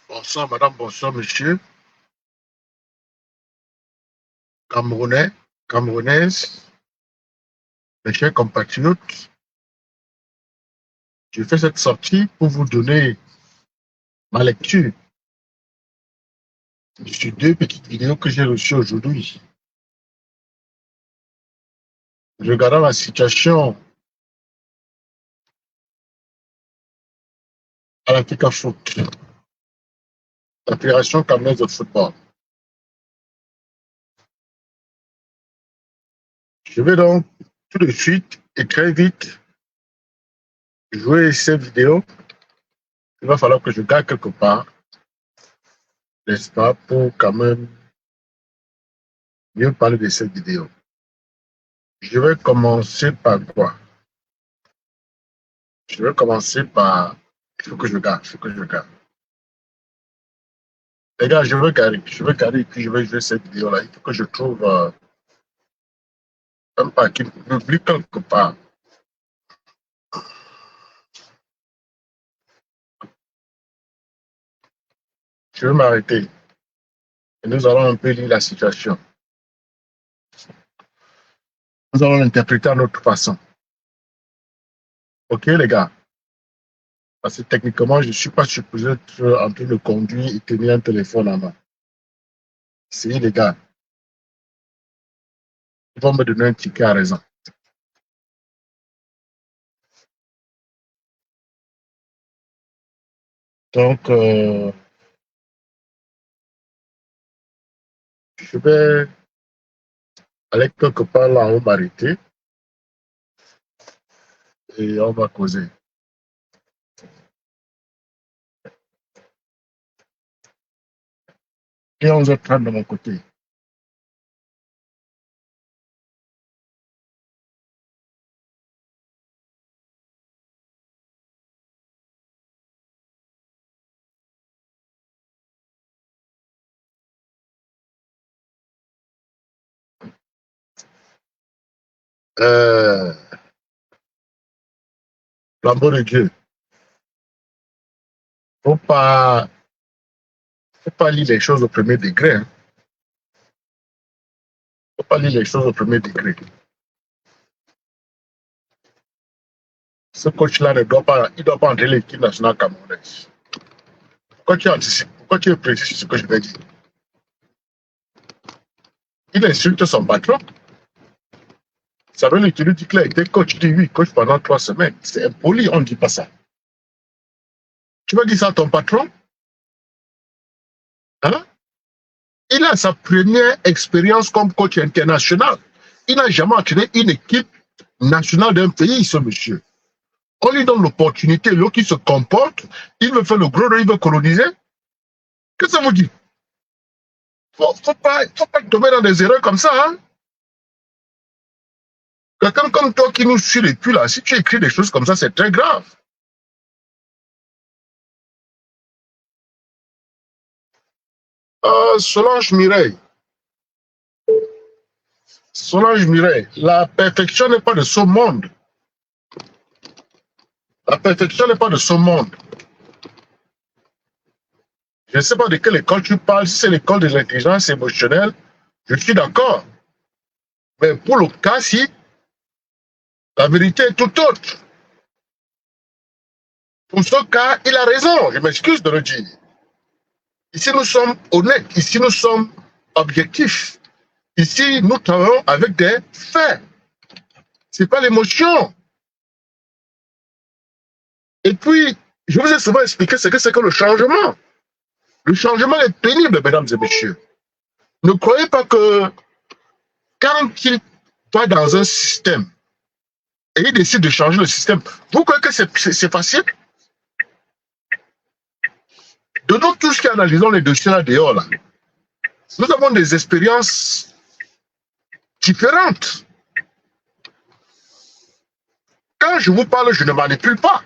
Bonsoir madame, bonsoir monsieur. Camerounais, Camerounaises, mes chers compatriotes, je fais cette sortie pour vous donner ma lecture sur deux petites vidéos que j'ai reçues aujourd'hui. Regardant la situation à l'Africa Foot, la Fédération camerounaise de football. Je vais donc tout de suite et très vite jouer ces vidéos. Il va falloir que je garde quelque part, n'est-ce pas, pour quand même mieux parler de cette vidéo. Je vais commencer par quoi? Je vais commencer par... Il faut que je garde, Les gars, je vais garder et puis je vais jouer cette vidéo-là. Il faut que je trouve un parking public quelque part. Je vais m'arrêter. Et nous allons un peu lire la situation. Nous allons l'interpréter à notre façon. Ok, les gars? Parce que techniquement, je ne suis pas supposé être en train de conduire et tenir un téléphone en main. C'est les gars. Ils vont me donner un ticket à raison. Donc, je vais aller quelque part là, on va m'arrêter et on va causer. Et 11h30 de mon côté. L'amour de Dieu. Faut pas lire les choses au premier degré. Hein. Faut pas lire les choses au premier degré. Ce coach-là il doit pas entrer l'équipe nationale camerounaise. Pourquoi tu anticipes? Pourquoi tu es précis sur ce que je vais dire? Il insulte son patron. Ça veut dire qu'il dit qu'il a été coach. Il dit oui, coach pendant 3 semaines. C'est impoli, on ne dit pas ça. Tu vas dire ça à ton patron? Hein? Il a sa première expérience comme coach international. Il n'a jamais entraîné une équipe nationale d'un pays, ce monsieur. On lui donne l'opportunité, l'autre qui se comporte, il veut faire le gros, il veut coloniser. Qu'est-ce que ça vous dit? Faut pas tomber dans des erreurs comme ça. Hein? Quelqu'un comme toi qui nous suit depuis là, si tu écris des choses comme ça, c'est très grave. Solange Mireille, la perfection n'est pas de ce monde. La perfection n'est pas de ce monde. Je ne sais pas de quelle école tu parles, si c'est l'école de l'intelligence émotionnelle, je suis d'accord. Mais pour le cas-ci, la vérité est tout autre. Pour ce cas, il a raison, je m'excuse de le dire. Ici, nous sommes honnêtes, ici, nous sommes objectifs. Ici, nous travaillons avec des faits. Ce n'est pas l'émotion. Et puis, je vous ai souvent expliqué ce que c'est que le changement. Le changement est pénible, mesdames et messieurs. Ne croyez pas que quand il va dans un système et il décide de changer le système, vous croyez que c'est facile? De nous tous qui analysons les dossiers là dehors, là, nous avons des expériences différentes. Quand je vous parle, je ne manipule pas.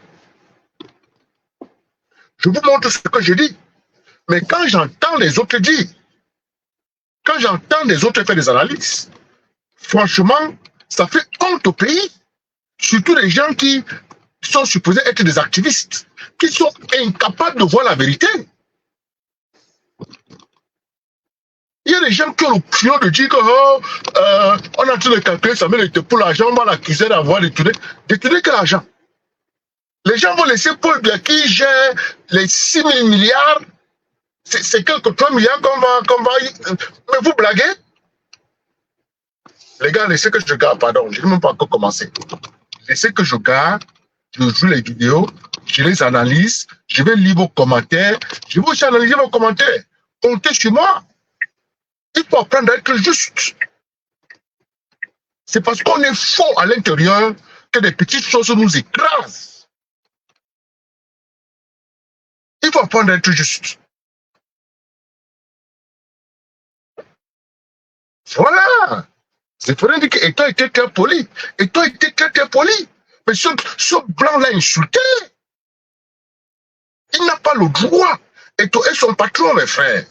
Je vous montre ce que je dis. Mais quand j'entends les autres dire, quand j'entends les autres faire des analyses, franchement, ça fait honte au pays. Surtout les gens qui sont supposés être des activistes, qui sont incapables de voir la vérité. Il y a des gens qui ont l'option de dire que on est en train de calculer Samuel Eto'o pour l'argent, on va l'accuser d'avoir détourné. Détourné quel argent? Les gens vont laisser Paul Biya qui gère les 6 000 milliards. C'est quelques 3 milliards qu'on va... Mais vous blaguez? Les gars, laissez que je garde, pardon, je n'ai même pas encore commencé. Laissez que je garde, je joue les vidéos, je les analyse, je vais lire vos commentaires, je vais aussi analyser vos commentaires. Comptez sur moi. Il faut apprendre à être juste. C'est parce qu'on est fort à l'intérieur que des petites choses nous écrasent. Il faut apprendre à être juste. Voilà. C'est pour dire qu'Eto'o était très poli. Eto'o était très poli. Mais ce blanc-là insulté, il n'a pas le droit. Eto'o est son patron, mes frères.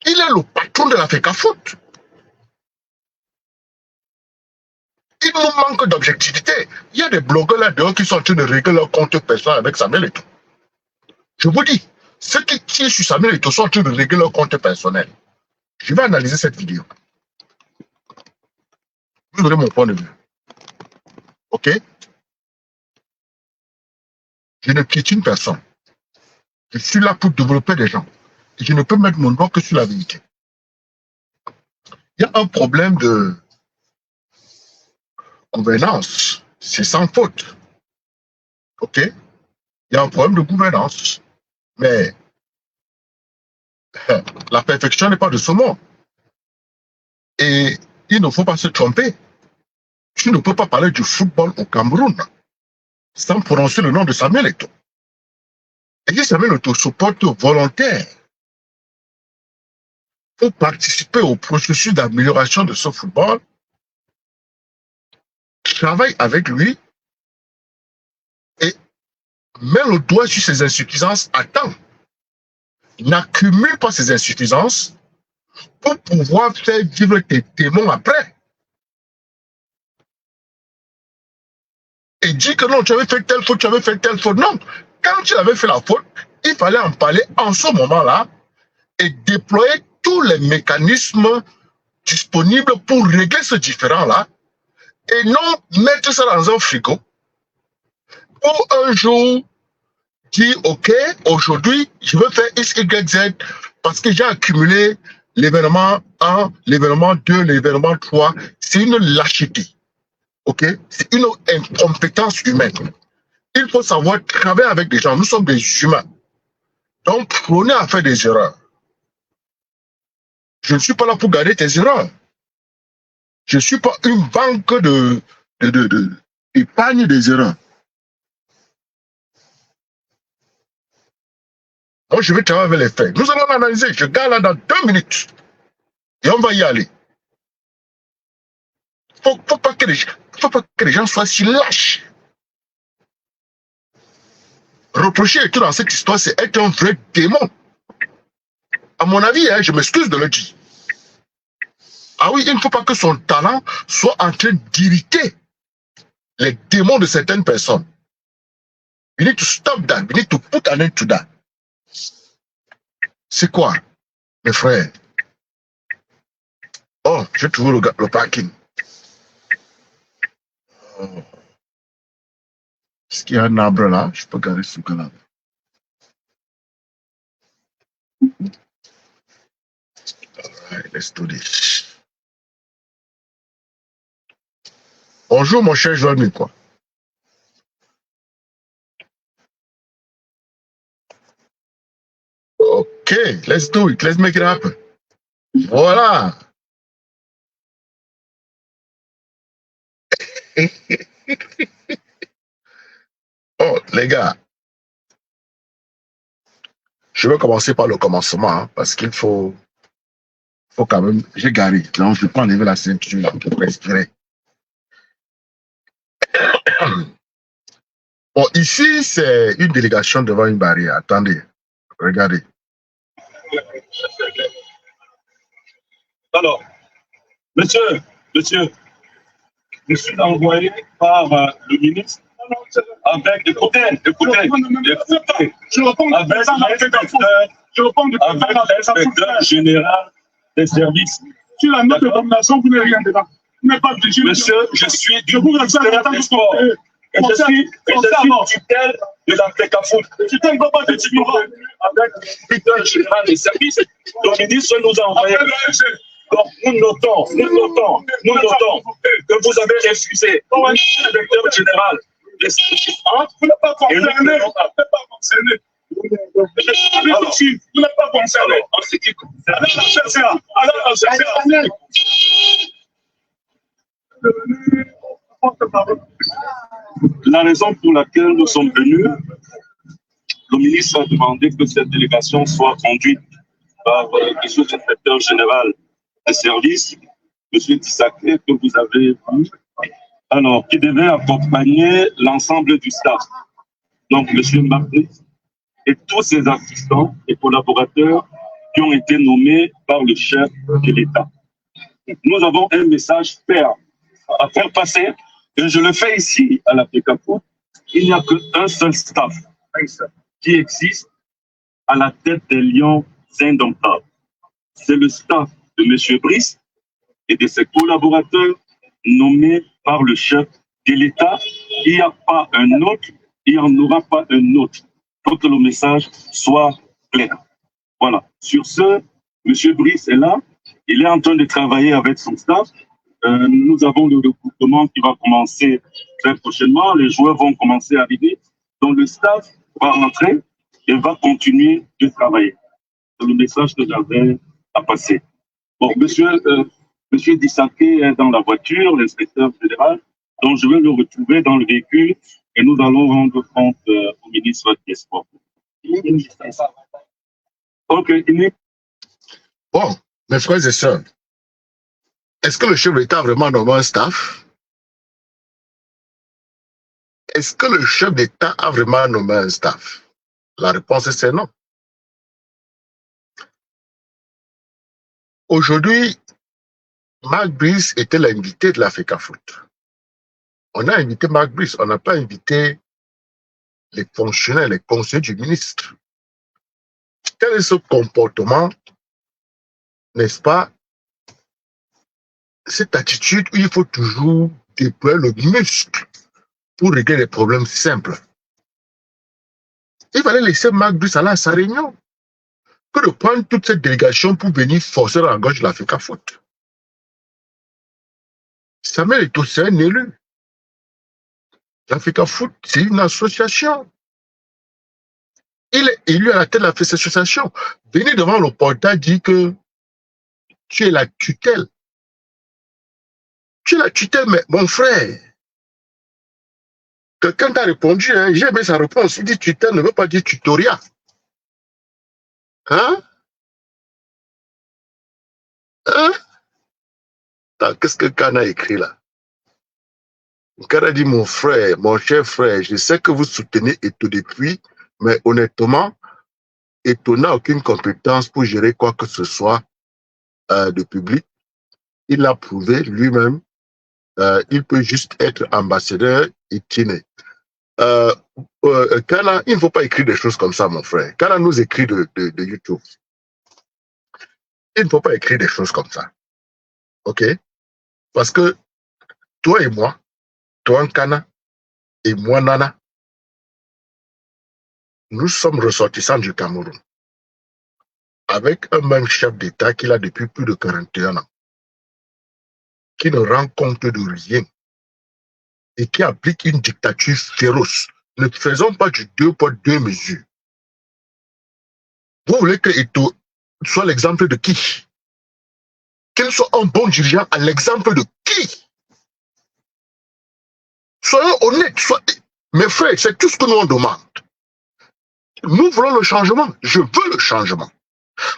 Il est le patron de la FECAFOOT. Il nous manque d'objectivité. Il y a des blogueurs là-dedans qui sont en train de régler leur compte personnel avec Samuel Eto'o. Je vous dis, ceux qui tirent sur Samuel Eto'o sont en train de régler leur compte personnel. Je vais analyser cette vidéo. Vous aurez mon point de vue. OK? Je ne piétine personne. Je suis là pour développer des gens. Et je ne peux mettre mon doigt que sur la vérité. Il y a un problème de gouvernance. C'est sans faute. OK? Il y a un problème de gouvernance. Mais la perfection n'est pas de ce monde. Et il ne faut pas se tromper. Tu ne peux pas parler du football au Cameroun sans prononcer le nom de Samuel Eto'o. Et si Samuel Eto'o se porte volontaire pour participer au processus d'amélioration de ce football, travaille avec lui et met le doigt sur ses insuffisances à temps. N'accumule pas ses insuffisances pour pouvoir faire vivre tes démons après. Et dis que non, tu avais fait telle faute, tu avais fait telle faute. Non, quand tu avais fait la faute, il fallait en parler en ce moment-là et déployer tous les mécanismes disponibles pour régler ce différend-là et non mettre ça dans un frigo pour un jour dire, OK, aujourd'hui, je veux faire X, Y, Z parce que j'ai accumulé l'événement 1, l'événement 2, l'événement 3. C'est une lâcheté. OK? C'est une incompétence humaine. Il faut savoir travailler avec des gens. Nous sommes des humains. Donc, prenez à faire des erreurs. Je ne suis pas là pour garder tes erreurs. Je ne suis pas une banque d'épargne des erreurs. Donc, je vais travailler avec les faits. Nous allons analyser. Je garde là dans 2 minutes. Et on va y aller. Il ne faut pas que les gens soient si lâches. Reprocher et tout dans cette histoire, c'est être un vrai démon. À mon avis, je m'excuse de le dire. Ah oui, il ne faut pas que son talent soit en train d'irriter les démons de certaines personnes. We need to stop that. We need to put an end to that. C'est quoi, mes frères? Oh, j'ai trouvé le parking. Oh. Est-ce qu'il y a un arbre là? Je peux garder ce gars-là. Alright, let's do this. Bonjour, mon cher Joël, quoi. Okay, let's do it. Let's make it happen. Voilà. Oh, les gars. Je vais commencer par le commencement, hein, parce qu'il faut quand même... J'ai garé, donc je peux enlever la ceinture là, pour respirer. Bon, ici, c'est une délégation devant une barrière. Attendez, regardez. Alors, monsieur, je suis envoyé par le ministre avec, écoutez, je réponds avec l'inspecteur général des services. Sur la note de nomination, vous n'avez rien dedans. Monsieur, je suis du ministère des Sports. Et je suis tutelle de la FECAFOOT. Tutelle ne peut pas être ignorant. Avec l'inspecteur général des services, le ministre nous a envoyé. Donc, nous notons que vous avez refusé l'inspecteur général des services. Vous n'êtes pas concerné. Vous n'êtes pas concerné. En ce qui concerne la raison pour laquelle nous sommes venus, le ministre a demandé que cette délégation soit conduite par le sous-inspecteur général des services, M. Tissaké, que vous avez vu, alors, qui devait accompagner l'ensemble du staff. Donc, M. Mbappé et tous ses assistants et collaborateurs qui ont été nommés par le chef de l'État. Nous avons un message clair à faire passer, et je le fais ici à la FECAFOOT. Il n'y a qu'un seul staff qui existe à la tête des lions indomptables. C'est le staff de M. Brice et de ses collaborateurs nommés par le chef de l'État. Il n'y a pas un autre, il n'y en aura pas un autre. Faut que le message soit clair. Voilà. Sur ce, M. Brice est là. Il est en train de travailler avec son staff. Nous avons le recrutement qui va commencer très prochainement. Les joueurs vont commencer à arriver. Donc, le staff va rentrer et va continuer de travailler. C'est le message que j'avais à passer. Bon, monsieur Tissaké est dans la voiture, l'inspecteur fédéral. Donc, je vais le retrouver dans le véhicule et nous allons rendre compte au ministre des Sports. OK. Bon, mes frères et sœurs, est-ce que le chef de l'État a vraiment nommé un staff? Est-ce que le chef d'État a vraiment nommé un staff? La réponse est c'est non. Aujourd'hui, Marc Brice était l'invité de la FECAFOOT. On a invité Marc Brice, on n'a pas invité les fonctionnaires, les conseillers du ministre. Quel est ce comportement, n'est-ce pas, cette attitude où il faut toujours déployer le muscle pour régler les problèmes simples? Il fallait laisser Marc Brice aller à sa réunion que de prendre toute cette délégation pour venir forcer la gauche de la FECAFOOT. Samuel Eto'o, c'est un élu. La FECAFOOT, c'est une association. Il est élu à la tête de cette association. Venez devant le portail dire que tu es la tutelle. Tu es la tutelle, mais mon frère, quelqu'un t'a répondu, hein, j'ai aimé sa réponse. Il dit tutelle ne veut pas dire tutorial. Hein? Hein? Qu'est-ce que Khan a écrit là? Khan a dit, mon frère, mon cher frère, je sais que vous soutenez Eto'o depuis, mais honnêtement, Eto'o n'a aucune compétence pour gérer quoi que ce soit de public. Il l'a prouvé lui-même. Il peut juste être ambassadeur itinérant. Kana, il ne faut pas écrire des choses comme ça, mon frère. Kana nous écrit de YouTube. Il ne faut pas écrire des choses comme ça. OK? Parce que toi et moi, toi Kana et moi Nana, nous sommes ressortissants du Cameroun avec un même chef d'État qu'il a depuis plus de 41 ans, qui ne rend compte de rien et qui applique une dictature féroce. Ne faisons pas du 2 poids 2 mesures. Vous voulez que Eto'o soit l'exemple de qui? Qu'il soit un bon dirigeant à l'exemple de qui? Soyons honnêtes. Mes frères, c'est tout ce que nous on demande. Nous voulons le changement. Je veux le changement.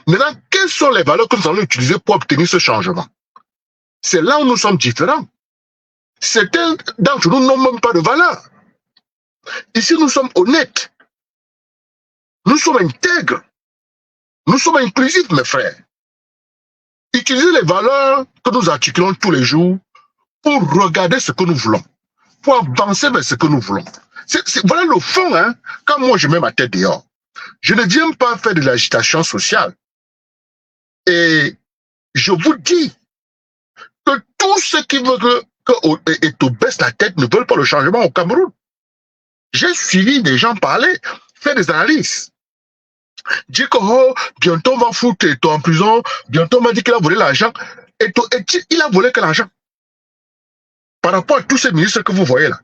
Maintenant, quelles sont les valeurs que nous allons utiliser pour obtenir ce changement? C'est là où nous sommes différents. Certains d'entre nous n'ont même pas de valeur. Ici, nous sommes honnêtes. Nous sommes intègres. Nous sommes inclusifs, mes frères. Utilisez les valeurs que nous articulons tous les jours pour regarder ce que nous voulons, pour avancer vers ce que nous voulons. Voilà le fond, hein. Quand moi je mets ma tête dehors, je ne viens pas faire de l'agitation sociale. Et je vous dis que tous ceux qui veulent que Eto'o baisse la tête ne veulent pas le changement au Cameroun. J'ai suivi des gens parler, faire des analyses. Dire que oh, bientôt on va foutre Eto'o en prison, bientôt on m'a dit qu'il a volé l'argent. Eto'o, il a volé que l'argent. Par rapport à tous ces ministres que vous voyez là.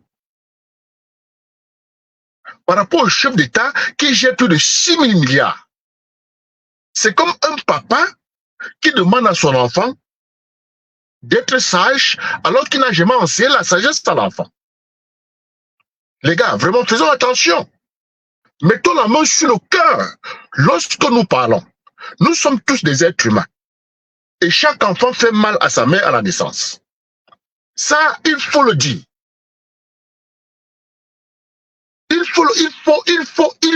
Par rapport au chef d'État qui gère plus de 6 000 milliards. C'est comme un papa qui demande à son enfant d'être sage alors qu'il n'a jamais enseigné la sagesse à l'enfant. Les gars, vraiment, faisons attention. Mettons la main sur le cœur. Lorsque nous parlons, nous sommes tous des êtres humains. Et chaque enfant fait mal à sa mère à la naissance. Ça, il faut le dire. Il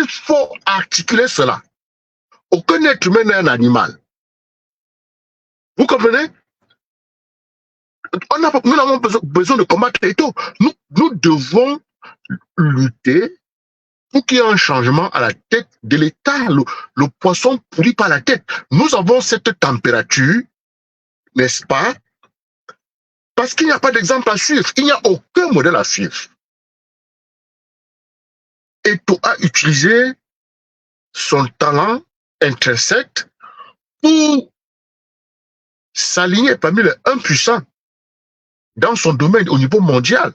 faut articuler cela. Aucun être humain n'est un animal. Vous comprenez? Nous n'avons besoin de combattre Eto'o. Nous devons lutter pour qu'il y ait un changement à la tête de l'État. Le poisson pourrit par la tête. Nous avons cette température, n'est-ce pas? Parce qu'il n'y a pas d'exemple à suivre. Il n'y a aucun modèle à suivre. Eto'o a utilisé son talent intrinsèque pour s'aligner parmi les 1 puissants dans son domaine au niveau mondial.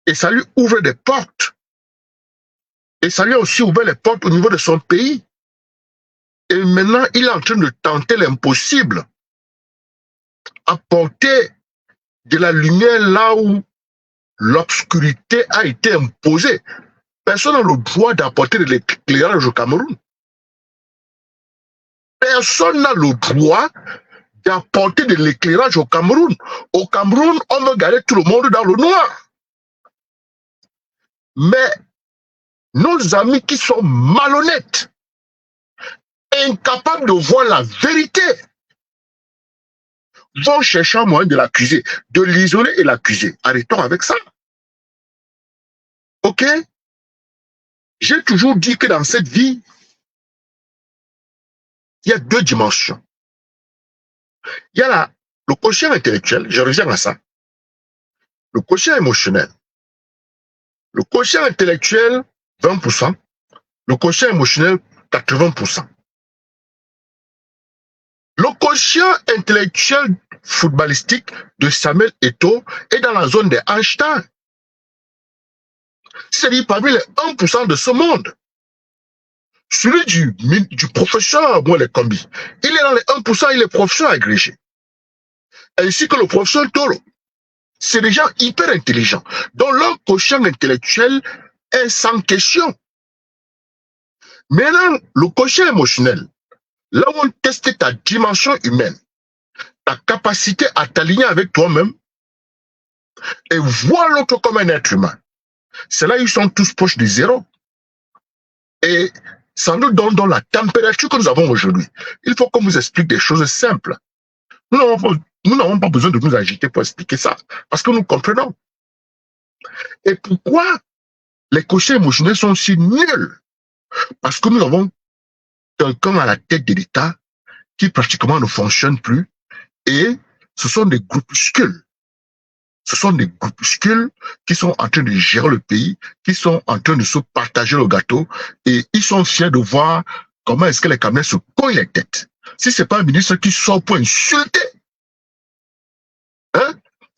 Et ça lui ouvre des portes. Et ça lui a aussi ouvert les portes au niveau de son pays. Et maintenant, il est en train de tenter l'impossible. Apporter de la lumière là où l'obscurité a été imposée. Personne n'a le droit d'apporter de l'éclairage au Cameroun. Personne n'a le droit d'apporter de l'éclairage au Cameroun. Au Cameroun, on veut garder tout le monde dans le noir. Mais nos amis qui sont malhonnêtes, incapables de voir la vérité, vont chercher un moyen de l'accuser, de l'isoler et l'accuser. Arrêtons avec ça. Ok? J'ai toujours dit que dans cette vie, il y a 2 dimensions. Il y a le quotient intellectuel, je reviens à ça. Le quotient émotionnel. Le quotient intellectuel, 20%. Le quotient émotionnel, 80%. Le quotient intellectuel footballistique de Samuel Eto'o est dans la zone des Einstein. C'est-à-dire parmi les 1% de ce monde. Celui du professeur Moelle Kombi, il est dans les 1%, il est professeur agrégé. Ainsi que le professeur Toro. C'est des gens hyper intelligents, dont leur quotient intellectuel est sans question. Maintenant, le quotient émotionnel, là où on teste ta dimension humaine, ta capacité à t'aligner avec toi-même et voir l'autre comme un être humain. C'est là où ils sont tous proches de zéro. Et ça nous donne dans la température que nous avons aujourd'hui. Il faut qu'on vous explique des choses simples. Nous n'avons pas besoin de nous agiter pour expliquer ça, parce que nous comprenons. Et pourquoi Les quotients émotionnels sont aussi nuls parce que nous avons quelqu'un à la tête de l'État qui pratiquement ne fonctionne plus et ce sont des groupuscules. Ce sont des groupuscules qui sont en train de gérer le pays, qui sont en train de se partager le gâteau et ils sont fiers de voir comment est-ce que les Camerounais se cognent les têtes. Si c'est pas un ministre qui sort pour insulter, hein,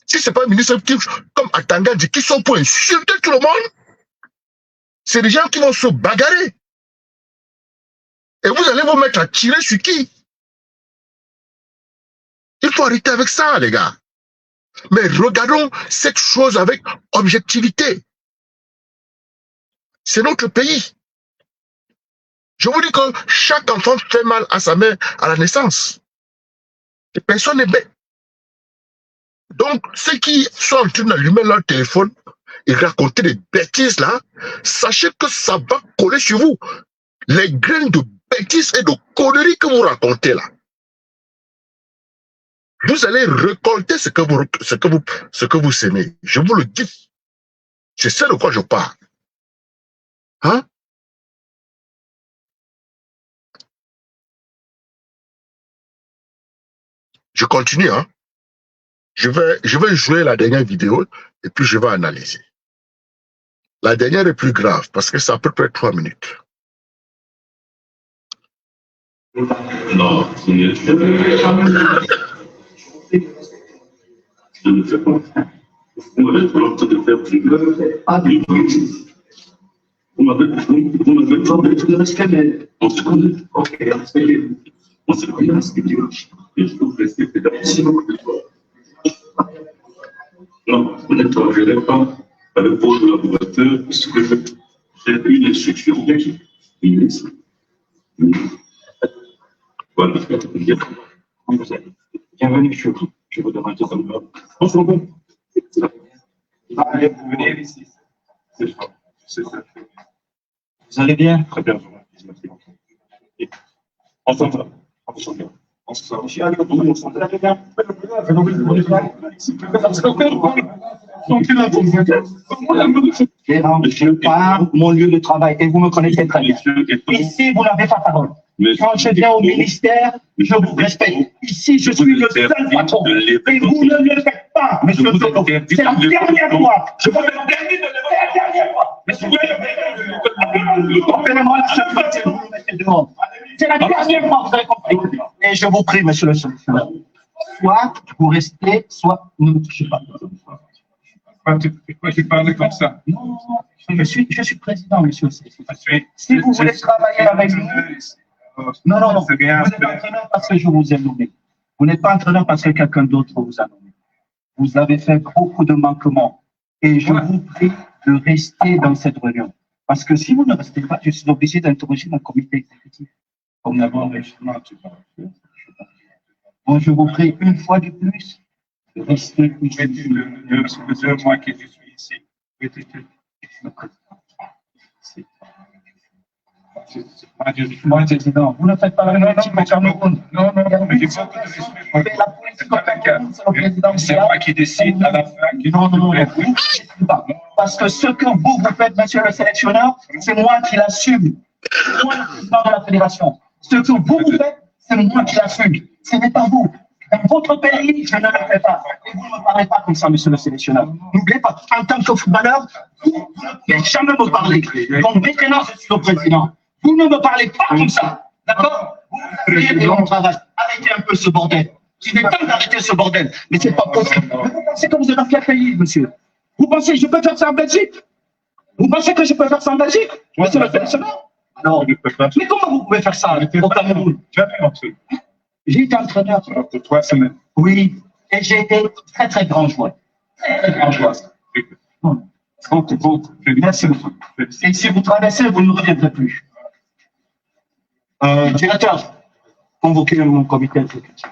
si c'est pas un ministre qui, comme Atanga dit, qui sort pour insulter tout le monde, c'est des gens qui vont se bagarrer. Et vous allez vous mettre à tirer sur qui? Il faut arrêter avec ça, les gars. Mais regardons cette chose avec objectivité. C'est notre pays. Je vous dis que chaque enfant fait mal à sa mère à la naissance. Et personne n'est bête. Donc, ceux qui sont en train d'allumer leur téléphone et raconter des bêtises là, sachez que ça va coller sur vous. Les graines de bêtises et de conneries que vous racontez là. Vous allez récolter ce que vous semez. Je vous le dis. Je sais de quoi je parle. Hein? Je continue, hein? Je vais jouer la dernière vidéo et puis je vais analyser. La dernière est plus grave parce que c'est à peu près 3 minutes. Non, je ne fais pas. Vous m'avez promis de faire plus. Vous m'avez promis de rester, mais on se connaît. Ok, on se connaît. Et je vous rester pédagogique. Non, vous ne travaillerez pas avec vos collaborateurs parce que j'ai une instruction. Voilà. Bienvenue chez vous. Je vous demande de savoir. Bonjour. Allez, vous venez ici. C'est ça. C'est ça. Vous allez bien? Très bien. On s'en va. On s'en va. On s'en va. Monsieur Aliou, on s'en va. Je pars mon lieu de travail et vous me connaissez très bien. Ici, vous n'avez pas parole. Quand je viens au ministère, je vous respecte. Ici, je suis le seul patron. Et vous ne le faites pas, monsieur le Soto. C'est la dernière fois. Je vous le dernier de la dernière fois. Mais comprenez-moi la seule fois que vous me mettez dehors. C'est la dernière fois, vous avez compris. Et je vous prie, monsieur le Soto. Soit vous restez, soit ne me touchez pas. Pourquoi tu parles comme ça? Non, je suis président, monsieur. Si vous voulez travailler avec nous, non, vous êtes entraîneur parce que je vous ai nommé. Vous n'êtes pas entraîneur parce que quelqu'un d'autre vous a nommé. Vous avez fait beaucoup de manquements. Et je vous prie de rester dans cette réunion. Parce que si vous ne restez pas, je suis obligé d'interroger mon comité exécutif. Comme d'abord, bon, je vous prie une fois de plus de rester ici. Le mois que je suis ici. Moi, président, vous ne faites pas la politique au Cameroun. Non, mais j'ai beaucoup de respect. La politique au Cameroun, c'est le président. C'est moi qui décide à la fin. Non, parce que ce que vous faites, monsieur le sélectionneur, c'est moi qui l'assume. Moi, le président de la fédération. Ce que vous faites, c'est moi qui l'assume. Ce n'est pas vous. Dans votre pays, je ne le fais pas. Et vous ne me parlez pas comme ça, monsieur le sélectionneur. N'oubliez pas, en tant que footballeur, vous ne pouvez jamais me parler. Donc maintenant, je suis le président. Vous ne me parlez pas comme ça. D'accord? Vous et on travaille. Arrêtez un peu ce bordel. Il est temps d'arrêter ce bordel. Mais c'est pas possible. Vous pensez que vous êtes dans quel pays, monsieur? Vous pensez que je peux faire ça en Belgique? Vous pensez que je peux faire ça en Belgique? Monsieur le sélectionneur? Non. Mais comment vous pouvez faire ça au Cameroun? J'ai été entraîneur. Pour 3 semaines. Oui, et j'ai été très, très grand joueur. Très grand joueur. Merci beaucoup. Et si vous traversez, vous ne reviendrez plus. Directeur, convoquez mon comité exécutif.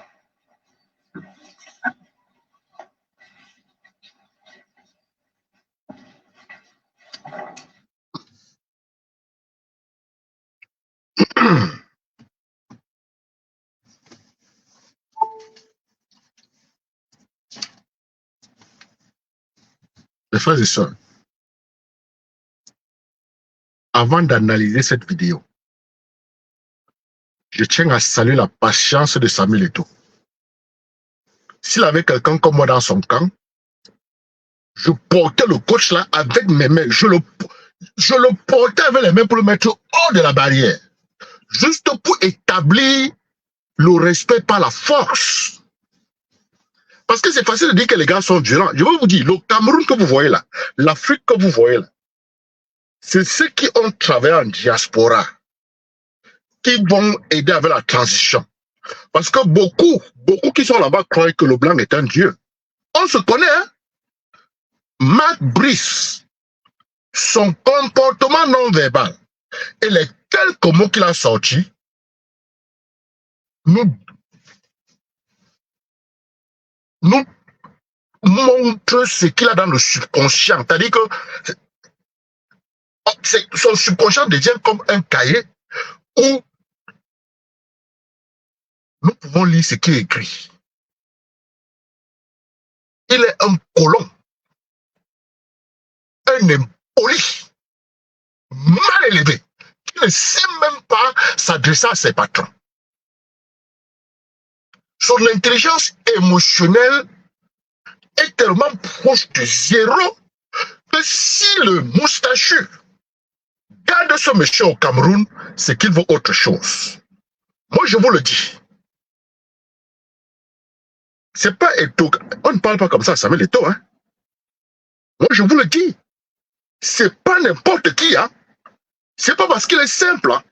Mes frères et sœurs, avant d'analyser cette vidéo, je tiens à saluer la patience de Samuel Eto'o. S'il avait quelqu'un comme moi dans son camp, je portais le coach là avec mes mains. Je le portais avec les mains pour le mettre hors de la barrière. Juste pour établir le respect par la force. Parce que c'est facile de dire que les gars sont violents. Je vais vous dire, le Cameroun que vous voyez là, l'Afrique que vous voyez là, c'est ceux qui ont travaillé en diaspora qui vont aider avec la transition. Parce que beaucoup qui sont là-bas croient que le blanc est un dieu. On se connaît, hein? Mark Brice, son comportement non verbal et les quelques mots qu'il a sortis nous montrent ce qu'il a dans le subconscient. C'est-à-dire que son subconscient devient comme un cahier où nous pouvons lire ce qui est écrit. Il est un colon, un impoli, mal élevé, qui ne sait même pas s'adresser à ses patrons. Son intelligence émotionnelle est tellement proche de zéro que si le moustachu garde ce monsieur au Cameroun, c'est qu'il vaut autre chose. Moi, je vous le dis. C'est pas Eto'o. On ne parle pas comme ça, Samuel Eto'o, hein. Moi, je vous le dis. C'est pas n'importe qui, hein. C'est pas parce qu'il est simple, hein.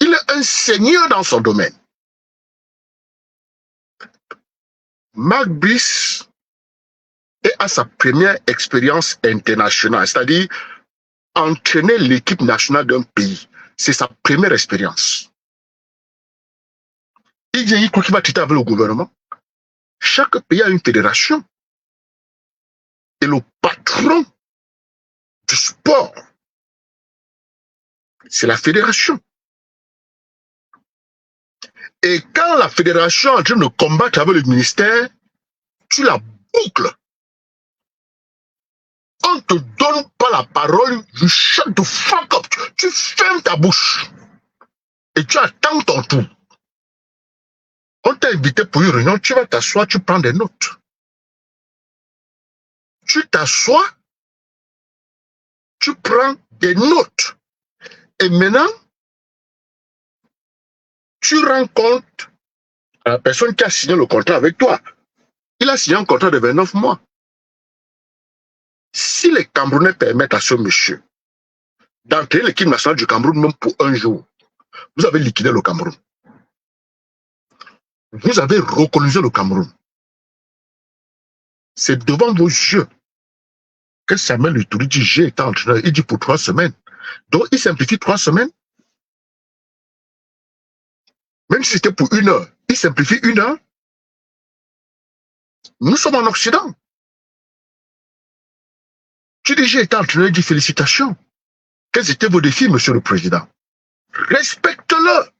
Il est un seigneur dans son domaine. Mark Brice est à sa première expérience internationale, c'est-à-dire entraîner l'équipe nationale d'un pays. C'est sa première expérience. Il vient, il croit qu'il va traiter avec le gouvernement. Chaque pays a une fédération. Et le patron du sport, c'est la fédération. Et quand la fédération est en train de combattre avec le ministère, tu la boucles. On ne te donne pas la parole, you shut the fuck up. Tu fermes ta bouche. Et tu attends ton tour. On t'a invité pour une réunion, tu vas t'asseoir, tu prends des notes. Tu t'assois, tu prends des notes. Et maintenant, tu rends compte à la personne qui a signé le contrat avec toi. Il a signé un contrat de 29 mois. Si les Camerounais permettent à ce monsieur d'entrer l'équipe nationale du Cameroun même pour un jour, vous avez liquidé le Cameroun. Vous avez recolonisé le Cameroun. C'est devant vos yeux que Samuel Eto'o dit j'ai été entraîneur. Il dit pour 3 semaines. Donc il simplifie 3 semaines. Même si c'était pour 1 heure, il simplifie 1 heure. Nous sommes en Occident. Tu dis j'ai été entraîneur, il dit félicitations. Quels étaient vos défis, monsieur le président? Respecte-le.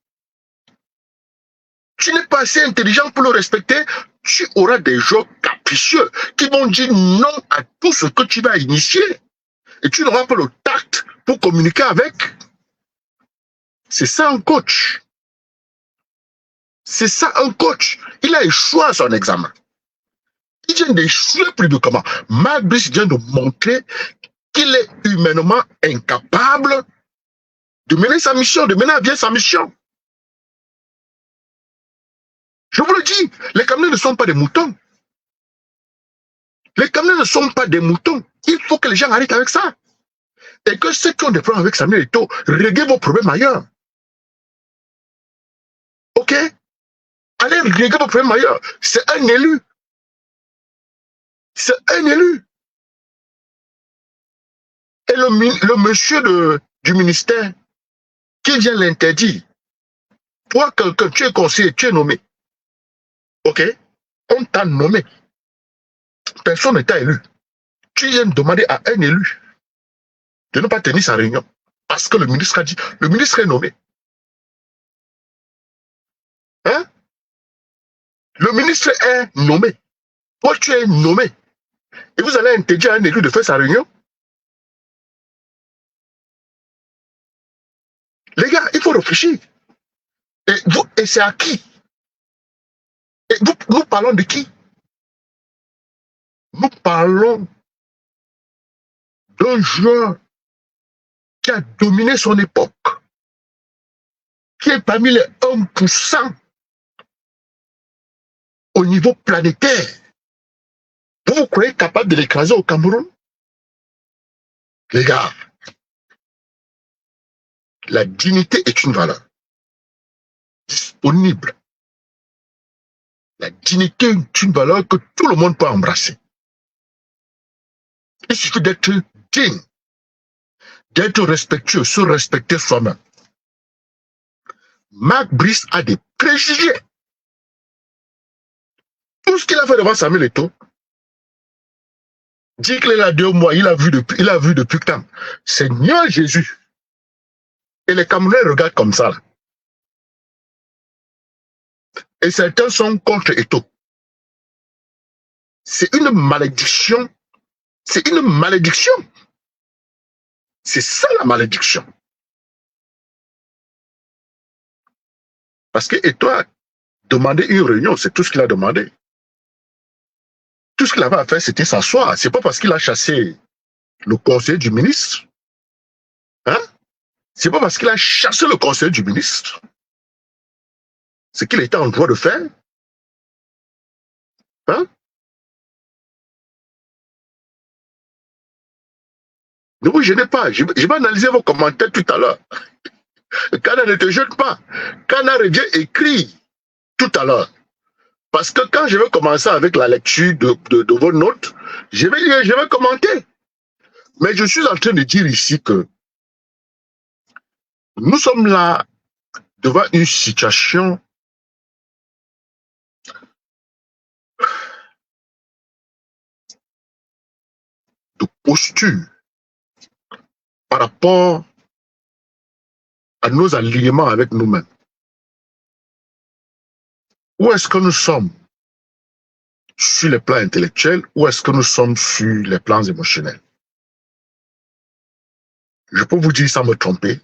Tu n'es pas assez intelligent pour le respecter. Tu auras des gens capricieux qui vont dire non à tout ce que tu vas initier. Et tu n'auras pas le tact pour communiquer avec. C'est ça un coach. C'est ça un coach. Il a échoué à son examen. Il vient d'échouer publiquement. Mark Brice vient de montrer qu'il est humainement incapable de mener sa mission, de mener à bien sa mission. Je vous le dis, les Camerounais ne sont pas des moutons. Les Camerounais ne sont pas des moutons. Il faut que les gens arrêtent avec ça. Et que ceux qui ont des problèmes avec Samuel Eto'o, réglez vos problèmes ailleurs. Ok? Allez régler vos problèmes ailleurs. C'est un élu. C'est un élu. Et le monsieur du ministère qui vient l'interdire. Toi, quelqu'un, tu es conseiller, tu es nommé. Ok? On t'a nommé. Personne n'est élu. Tu viens demander à un élu de ne pas tenir sa réunion. Parce que le ministre a dit, le ministre est nommé. Hein? Le ministre est nommé. Toi, tu es nommé. Et vous allez interdire à un élu de faire sa réunion? Les gars, il faut réfléchir. Et c'est à qui? Nous parlons de qui? Nous parlons d'un joueur qui a dominé son époque, qui est parmi les 1% au niveau planétaire. Vous vous croyez capable de l'écraser au Cameroun? Les gars, la dignité est une valeur disponible. La dignité est une valeur que tout le monde peut embrasser. Il suffit d'être digne, d'être respectueux, se respecter soi-même. Marc Brice a des préjugés. Tout ce qu'il a fait devant Samuel Eto'o, dit qu'il est là 2 mois, il a vu depuis quand? Seigneur Jésus. Et les Camerounais regardent comme ça. Là. Et certains sont contre Eto'o. C'est une malédiction. C'est une malédiction. C'est ça la malédiction. Parce que Eto'o a demandé une réunion, c'est tout ce qu'il a demandé. Tout ce qu'il avait à faire, c'était s'asseoir. C'est pas parce qu'il a chassé le conseiller du ministre. Hein? C'est pas parce qu'il a chassé le conseiller du ministre. Ce qu'il était en droit de faire. Hein? Ne vous gênez pas. Je vais analyser vos commentaires tout à l'heure. Kana ne te jette pas. Kana revient écrit tout à l'heure. Parce que quand je vais commencer avec la lecture de vos notes, je vais commenter. Mais je suis en train de dire ici que nous sommes là devant une situation de posture par rapport à nos alignements avec nous-mêmes. Où est-ce que nous sommes sur les plans intellectuels, où est-ce que nous sommes sur les plans émotionnels? Je peux vous dire sans me tromper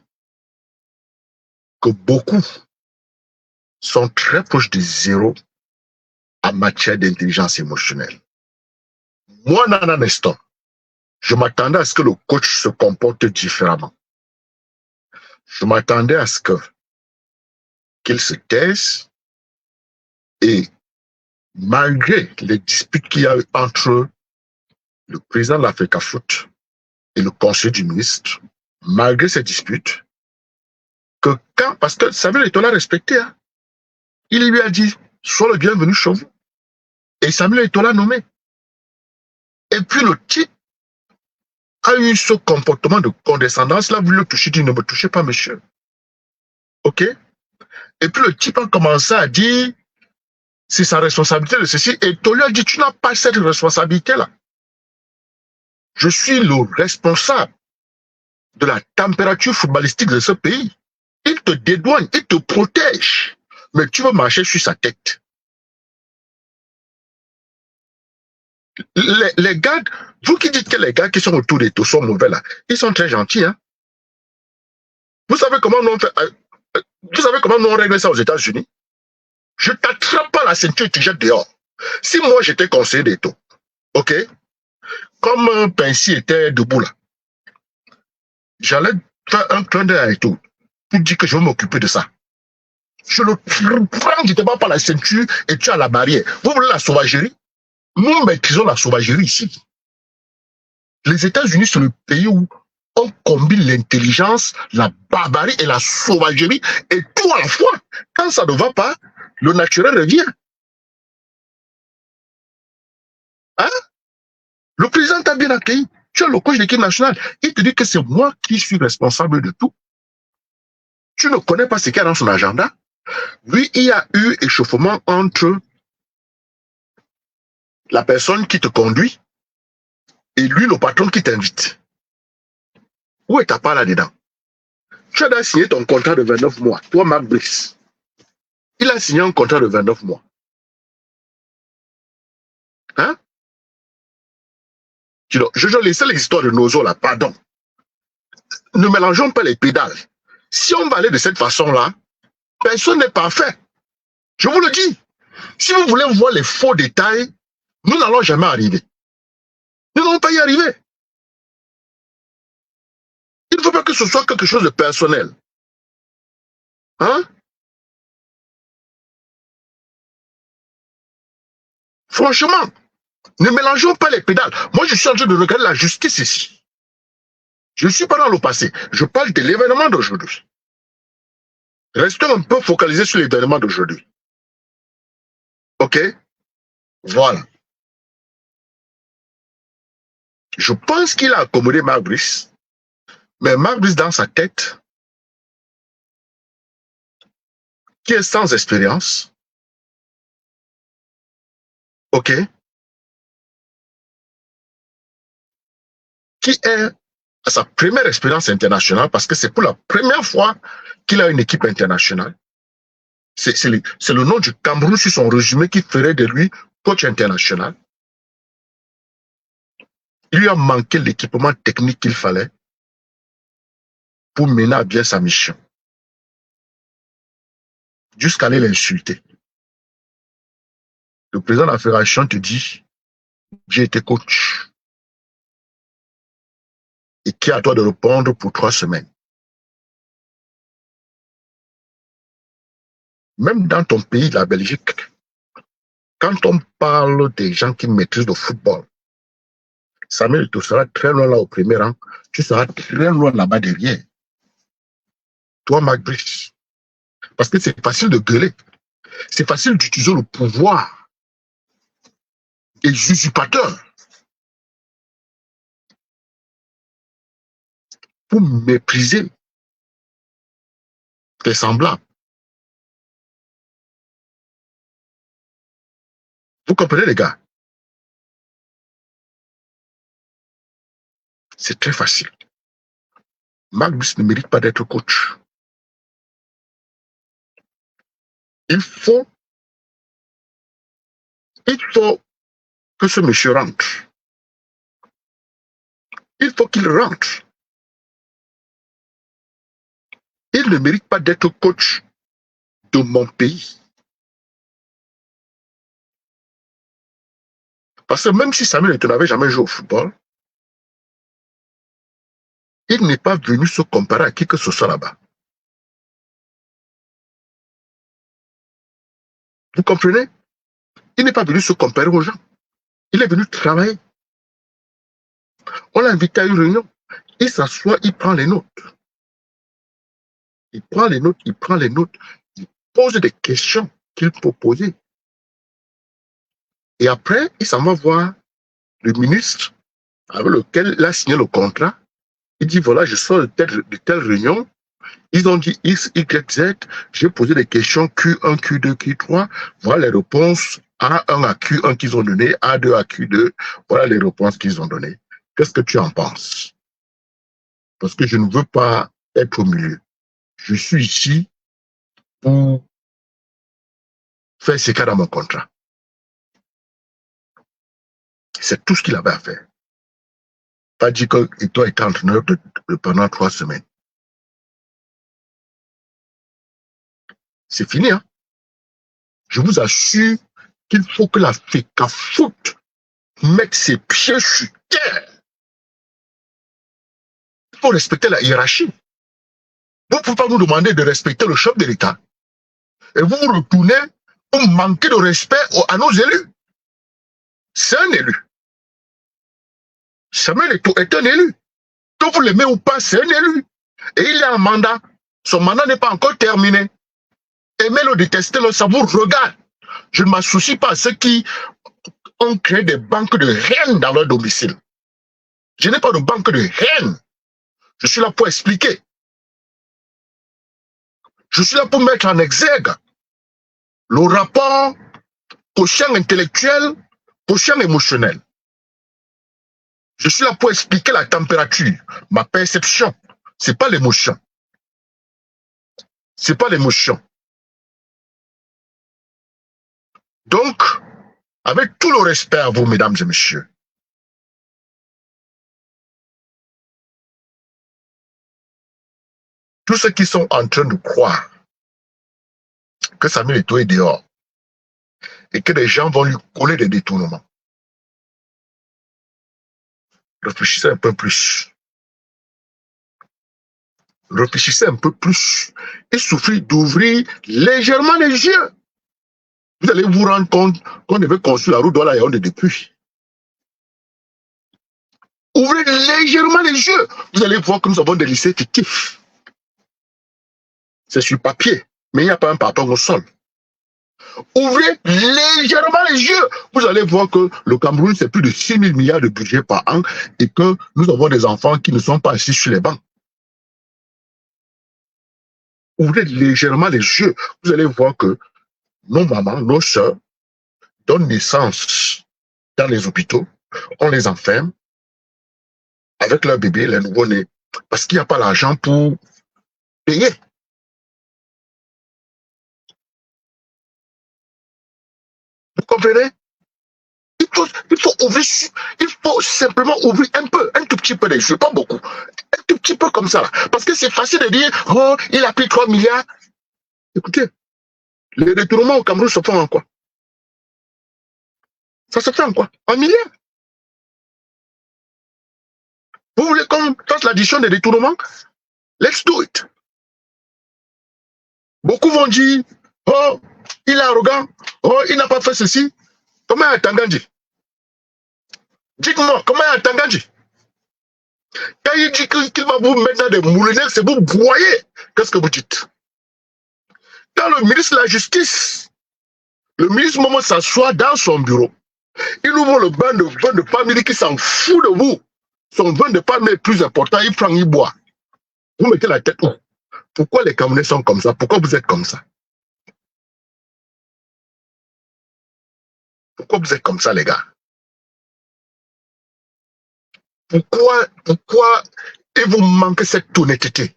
que beaucoup sont très proches de zéro en matière d'intelligence émotionnelle. Moi, dans un instant, je m'attendais à ce que le coach se comporte différemment. Je m'attendais à ce qu'il se taise et malgré les disputes qu'il y a eu entre le président de l'Africa Foot et le conseiller du ministre, malgré ces disputes, parce que Samuel Eto'o l'a respecté, hein, il lui a dit, sois le bienvenu chez vous. Et Samuel Eto'o l'a nommé. Et puis le type a eu ce comportement de condescendance, il a voulu le toucher, il dit, ne me touchez pas, monsieur. OK? Et puis le type a commencé à dire, c'est sa responsabilité de ceci. Et Eto'o lui a dit, tu n'as pas cette responsabilité-là. Je suis le responsable de la température footballistique de ce pays. Il te dédouane, il te protège. Mais tu veux marcher sur sa tête. Les gars, vous qui dites que les gars qui sont autour d'Eto'o sont mauvais là, ils sont très gentils. Hein? Vous savez comment nous on fait, vous savez comment nous on règle ça aux États-Unis? Je t'attrape pas la ceinture et tu jettes dehors. Si moi j'étais conseiller d'Eto'o, ok, comme Pincy était debout là, j'allais faire un clin d'œil à Eto'o pour dire que je vais m'occuper de ça. Je le prends, je te bats par la ceinture et tu as la barrière. Vous voulez la sauvagerie? Nous maîtrisons la sauvagerie ici. Les États-Unis, c'est le pays où on combine l'intelligence, la barbarie et la sauvagerie et tout à la fois. Quand ça ne va pas, le naturel revient. Hein? Le président t'a bien accueilli. Tu es le coach de l'équipe nationale. Il te dit que c'est moi qui suis responsable de tout. Tu ne connais pas ce qu'il y a dans son agenda. Lui, il y a eu échauffement entre la personne qui te conduit et lui, le patron qui t'invite. Où est ta part là-dedans? Tu as signé ton contrat de 29 mois. Toi, Marc Brice. Il a signé un contrat de 29 mois. Hein? Je laissais les histoires de Nozo là, pardon. Ne mélangeons pas les pédales. Si on va aller de cette façon-là, personne n'est parfait. Je vous le dis. Si vous voulez voir les faux détails, nous n'allons jamais arriver. Nous n'allons pas y arriver. Il ne faut pas que ce soit quelque chose de personnel. Hein? Franchement, ne mélangeons pas les pédales. Moi, je suis en train de regarder la justice ici. Je ne suis pas dans le passé. Je parle de l'événement d'aujourd'hui. Restons un peu focalisés sur l'événement d'aujourd'hui. OK? Voilà. Je pense qu'il a accommodé Marc Brice, mais Marc Brice, dans sa tête, qui est sans expérience, OK? Qui est à sa première expérience internationale, parce que c'est pour la première fois qu'il a une équipe internationale. C'est le nom du Cameroun sur son résumé qui ferait de lui coach international. Il lui a manqué l'équipement technique qu'il fallait pour mener à bien sa mission. Jusqu'à aller l'insulter. Le président de la fédération te dit, j'ai été coach. Et qui est à toi de répondre pour 3 semaines. Même dans ton pays, la Belgique, quand on parle des gens qui maîtrisent le football, Samuel, tu seras très loin là au premier rang, tu seras très loin là-bas derrière. Toi, Marc Brice. Parce que c'est facile de gueuler. C'est facile d'utiliser le pouvoir des usurpateurs pour mépriser tes semblables. Vous comprenez, les gars? C'est très facile. Marc Brice ne mérite pas d'être coach. Il faut que ce monsieur rentre. Il faut qu'il rentre. Il ne mérite pas d'être coach de mon pays. Parce que même si Samuel Eto'o n'avait jamais joué au football, il n'est pas venu se comparer à qui que ce soit là-bas. Vous comprenez? Il n'est pas venu se comparer aux gens. Il est venu travailler. On l'a invité à une réunion. Il s'assoit, il prend les notes. Il prend les notes, il prend les notes. Il pose des questions qu'il peut poser. Et après, il s'en va voir le ministre avec lequel il a signé le contrat. Il dit, voilà, je sors de telle réunion. Ils ont dit X, Y, Z. J'ai posé des questions Q1, Q2, Q3. Voilà les réponses A1 à Q1 qu'ils ont données, A2 à Q2. Voilà les réponses qu'ils ont données. Qu'est-ce que tu en penses? Parce que je ne veux pas être au milieu. Je suis ici pour faire ce qu'il y a dans mon contrat. C'est tout ce qu'il avait à faire. Pas dit qu'il doit être entraîneur pendant 3 semaines. C'est fini, hein? Je vous assure qu'il faut que la FECAFOOT mette ses pieds sur terre. Il faut respecter la hiérarchie. Vous ne pouvez pas nous demander de respecter le chef de l'État. Et vous vous retournez pour manquer de respect à nos élus. C'est un élu. Samuel Eto'o est un élu. Que vous l'aimez ou pas, c'est un élu. Et il a un mandat. Son mandat n'est pas encore terminé. Aimez-le, détestez-le, ça vous regarde. Je ne m'associe pas à ceux qui ont créé des banques de haine dans leur domicile. Je n'ai pas de banque de haine. Je suis là pour expliquer. Je suis là pour mettre en exergue le rapport quotient intellectuel, quotient émotionnel. Je suis là pour expliquer la température, ma perception. C'est pas l'émotion. C'est pas l'émotion. Donc, avec tout le respect à vous, mesdames et messieurs, tous ceux qui sont en train de croire que Samuel Eto'o est dehors et que les gens vont lui coller des détournements, réfléchissez un peu plus. Réfléchissez un peu plus. Il suffit d'ouvrir légèrement les yeux. Vous allez vous rendre compte qu'on devait construire la route de la Yaoundé depuis. Ouvrez légèrement les yeux. Vous allez voir que nous avons des lycées fictifs. C'est sur papier, mais il n'y a pas un partant au sol. Ouvrez légèrement les yeux. Vous allez voir que le Cameroun, c'est plus de 6 000 milliards de budget par an et que nous avons des enfants qui ne sont pas assis sur les bancs. Ouvrez légèrement les yeux. Vous allez voir que nos mamans, nos soeurs donnent naissance dans les hôpitaux. On les enferme avec leurs bébés, les nouveau-nés, parce qu'il n'y a pas l'argent pour payer. Vous comprenez? Il faut simplement ouvrir un peu, un tout petit peu les yeux, pas beaucoup. Un tout petit peu comme ça. Parce que c'est facile de dire, oh, il a pris 3 milliards. Écoutez, les détournements au Cameroun se font en quoi? Ça se fait en quoi? En milliards. Vous voulez qu'on fasse l'addition des détournements? Let's do it. Beaucoup vont dire, oh, il est arrogant, oh, il n'a pas fait ceci. Comment est Tangandji? Dites-moi, comment est Tangandji? Quand il dit qu'il va vous mettre dans des moulinets, c'est vous broyer. Qu'est-ce que vous dites? Quand le ministre de la Justice, le ministre Momo s'assoit dans son bureau, il ouvre le bain de famille qui s'en fout de vous. Son vin de palme est plus important, il prend, il boit. Vous mettez la tête où? Pourquoi les Camerounais sont comme ça? Pourquoi vous êtes comme ça? Pourquoi vous êtes comme ça, les gars? Pourquoi il vous manque cette honnêteté?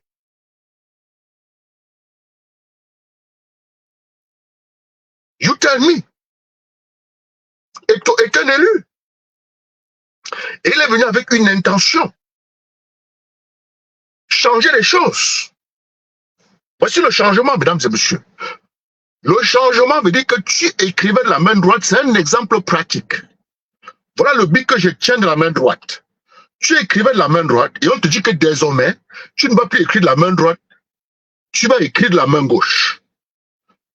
You tell me. Est un élu. Et il est venu avec une intention. Changer les choses. Voici le changement, mesdames et messieurs. Le changement veut dire que tu écrivais de la main droite, c'est un exemple pratique. Voilà le but que je tiens de la main droite. Tu écrivais de la main droite et on te dit que désormais, tu ne vas plus écrire de la main droite, tu vas écrire de la main gauche.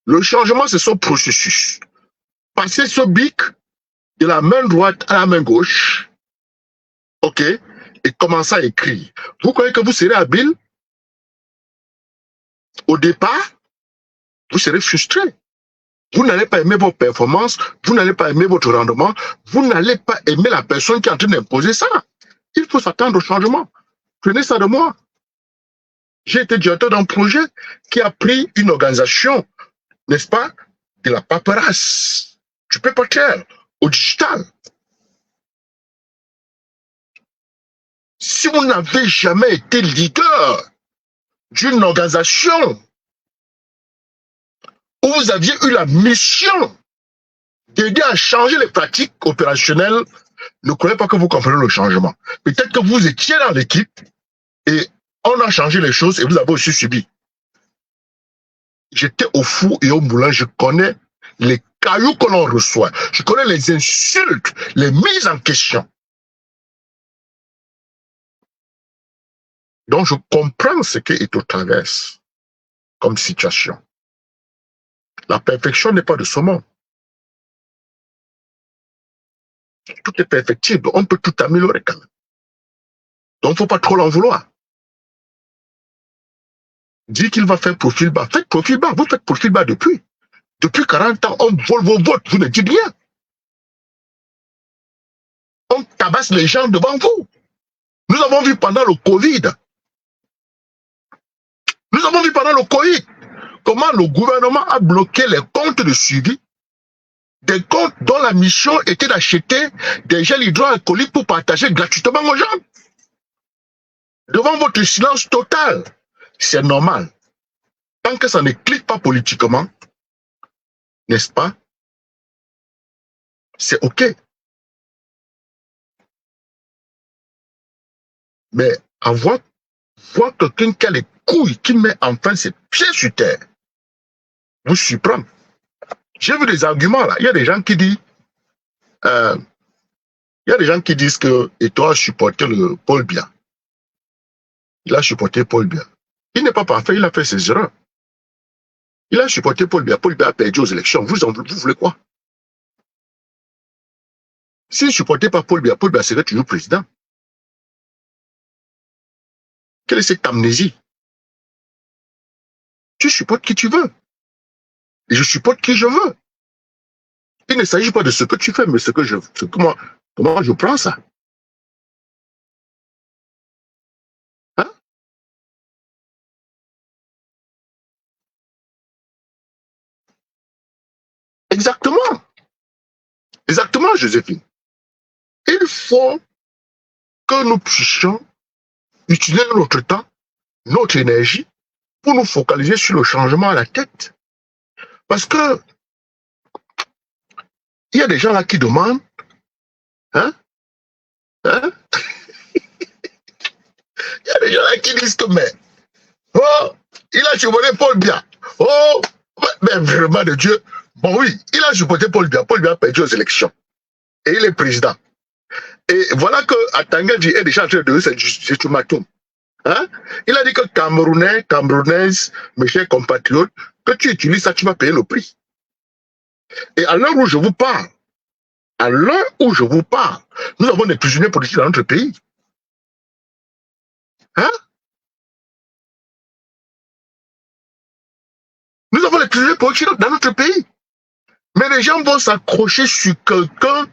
Le changement, c'est son processus. Passer ce bic de la main droite à la main gauche, ok, et commencer à écrire. Vous croyez que vous serez habile? Au départ, vous serez frustré. Vous n'allez pas aimer vos performances, vous n'allez pas aimer votre rendement, vous n'allez pas aimer la personne qui est en train d'imposer ça. Il faut s'attendre au changement. Prenez ça de moi. J'ai été directeur d'un projet qui a pris une organisation, n'est-ce pas, de la paperasse, du paper au digital. Si vous n'avez jamais été leader d'une organisation où vous aviez eu la mission d'aider à changer les pratiques opérationnelles, ne croyez pas que vous comprenez le changement. Peut-être que vous étiez dans l'équipe et on a changé les choses et vous avez aussi subi. J'étais au four et au moulin, je connais les cailloux que l'on reçoit, je connais les insultes, les mises en question. Donc je comprends ce que Eto'o traverse comme situation. La perfection n'est pas de ce monde. Tout est perfectible, on peut tout améliorer quand même. Donc il ne faut pas trop l'en vouloir. Dit qu'il va faire profil bas, faites profil bas, vous faites profil bas depuis. Depuis 40 ans, on vole vos votes, vous ne dites rien. On tabasse les gens devant vous. Nous avons vu pendant le Covid. Nous avons vu pendant le Covid comment le gouvernement a bloqué les comptes de suivi, des comptes dont la mission était d'acheter des gels hydroalcooliques pour partager gratuitement aux gens. Devant votre silence total, c'est normal. Tant que ça ne clique pas politiquement, n'est-ce pas? C'est OK. Mais voir quelqu'un qui a les couilles, qui met enfin ses pieds sur terre, vous surprendre. J'ai vu des arguments là. Il y a des gens qui disent, que Eto'o a supporté le Paul Biya. Il a supporté Paul Biya. Il n'est pas parfait, il a fait ses erreurs. Il a supporté Paul Biya. Paul Biya a perdu aux élections. Vous voulez quoi? S'il ne supportait pas Paul Biya serait toujours président. Quelle est cette amnésie? Tu supportes qui tu veux. Et je supporte qui je veux. Il ne s'agit pas de ce que tu fais, mais comment je prends ça. Hein? Exactement. Exactement, Joséphine. Il faut que nous puissions utiliser notre temps, notre énergie, pour nous focaliser sur le changement à la tête. Parce que il y a des gens là qui demandent, hein? Il y a des gens là qui disent que, mais, oh, il a supporté Paul Biya. Oh, mais vraiment de Dieu. Bon oui, il a supporté Paul Biya. Paul Biya a perdu aux élections. Et il est président. Et voilà que Atangadi est déjà en train de donner ce ultimatum. Hein? Il a dit que Camerounais, Camerounaises, mes chers compatriotes, que tu utilises ça, tu vas payer le prix. Et à l'heure où je vous parle, nous avons des prisonniers politiques dans notre pays. Hein? Nous avons des prisonniers politiques dans notre pays. Mais les gens vont s'accrocher sur quelqu'un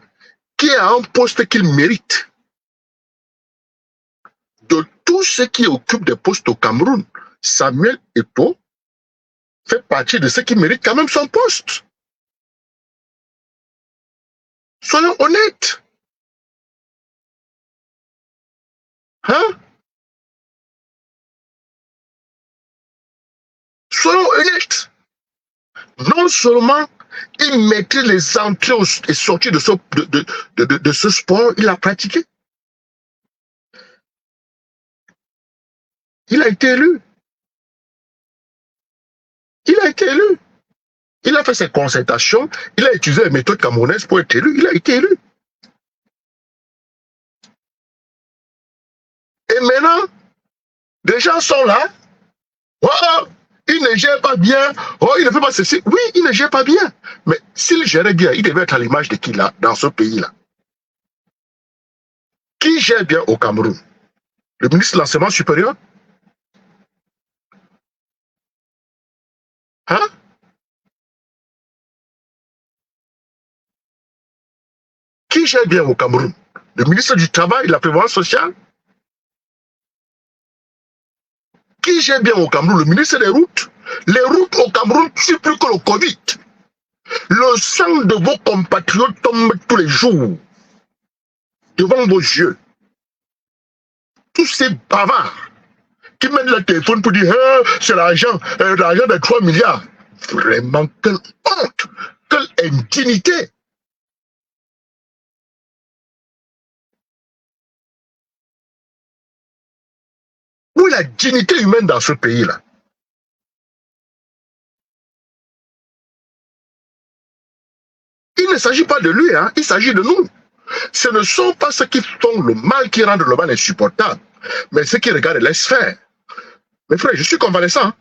qui a un poste qu'il mérite. De tous ceux qui occupent des postes au Cameroun, Samuel Eto'o fait partie de ceux qui méritent quand même son poste. Soyons honnêtes. Hein? Soyons honnêtes. Non seulement il maîtrise les entrées et sorties de ce sport, il a pratiqué. Il a été élu. Il a été élu. Il a fait ses concertations, il a utilisé les méthodes camerounaises pour être élu, il a été élu. Et maintenant, des gens sont là. Oh, il ne gère pas bien. Oh, il ne fait pas ceci. Oui, il ne gère pas bien. Mais s'il gérait bien, il devait être à l'image de qui là, dans ce pays-là. Qui gère bien au Cameroun? Le ministre de l'Enseignement supérieur? Hein? Qui gère bien au Cameroun? Le ministre du Travail, de la Prévoyance sociale? Qui gère bien au Cameroun? Le ministre des Routes? Les routes au Cameroun, c'est plus que le Covid. Le sang de vos compatriotes tombe tous les jours devant vos yeux. Tous ces bavards qui mènent le téléphone pour dire c'est l'argent de 3 milliards. Vraiment, quelle honte, quelle indignité. Où est la dignité humaine dans ce pays-là? Il ne s'agit pas de lui, hein, il s'agit de nous. Ce ne sont pas ceux qui font le mal qui rendent le mal insupportable, mais ceux qui regardent et laissent faire. Mes frères, je suis convalescent.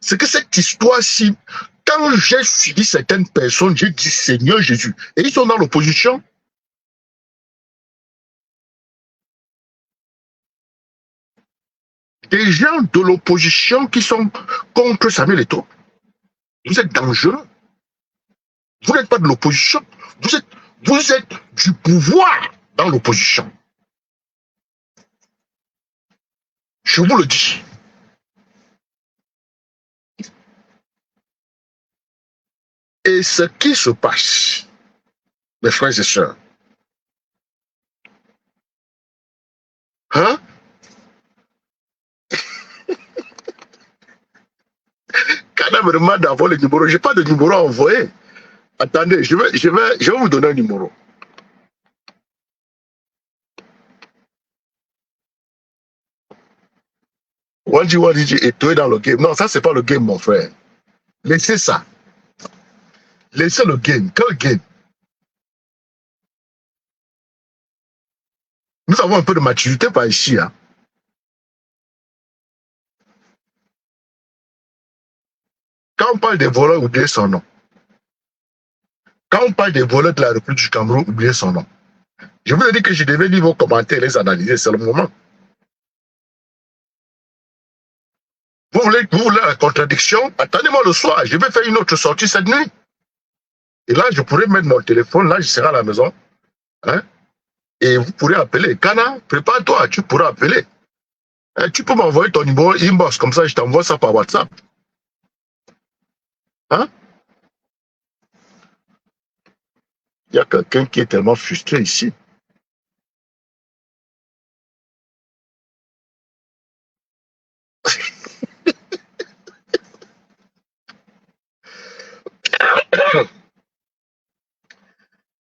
C'est que cette histoire-ci, quand j'ai suivi certaines personnes, j'ai dit Seigneur Jésus, et ils sont dans l'opposition. Des gens de l'opposition qui sont contre Samuel Eto'o. Vous êtes dangereux. Vous n'êtes pas de l'opposition. Vous êtes du pouvoir dans l'opposition. Je vous le dis. Et ce qui se passe, mes frères et sœurs, hein? Quand même demande d'avoir le numéro, je n'ai pas de numéro à envoyer. Attendez, je vais vous donner un numéro. Wanji est tué dans le game. Non, ça, c'est pas le game, mon frère. Laissez ça. Laissez le game. Quel game? Nous avons un peu de maturité par ici. Hein. Quand on parle des voleurs, oubliez son nom. Quand on parle des voleurs de la République du Cameroun, oubliez son nom. Je vous ai dit que je devais lire vos commentaires et les analyser, c'est le moment. Vous voulez la contradiction? Attendez-moi le soir, je vais faire une autre sortie cette nuit. Et là, je pourrais mettre mon téléphone, là, je serai à la maison. Hein? Et vous pourrez appeler. Kana, prépare-toi, tu pourras appeler. Hein? Tu peux m'envoyer ton numéro inbox, comme ça, je t'envoie ça par WhatsApp. Hein? Il y a quelqu'un qui est tellement frustré ici.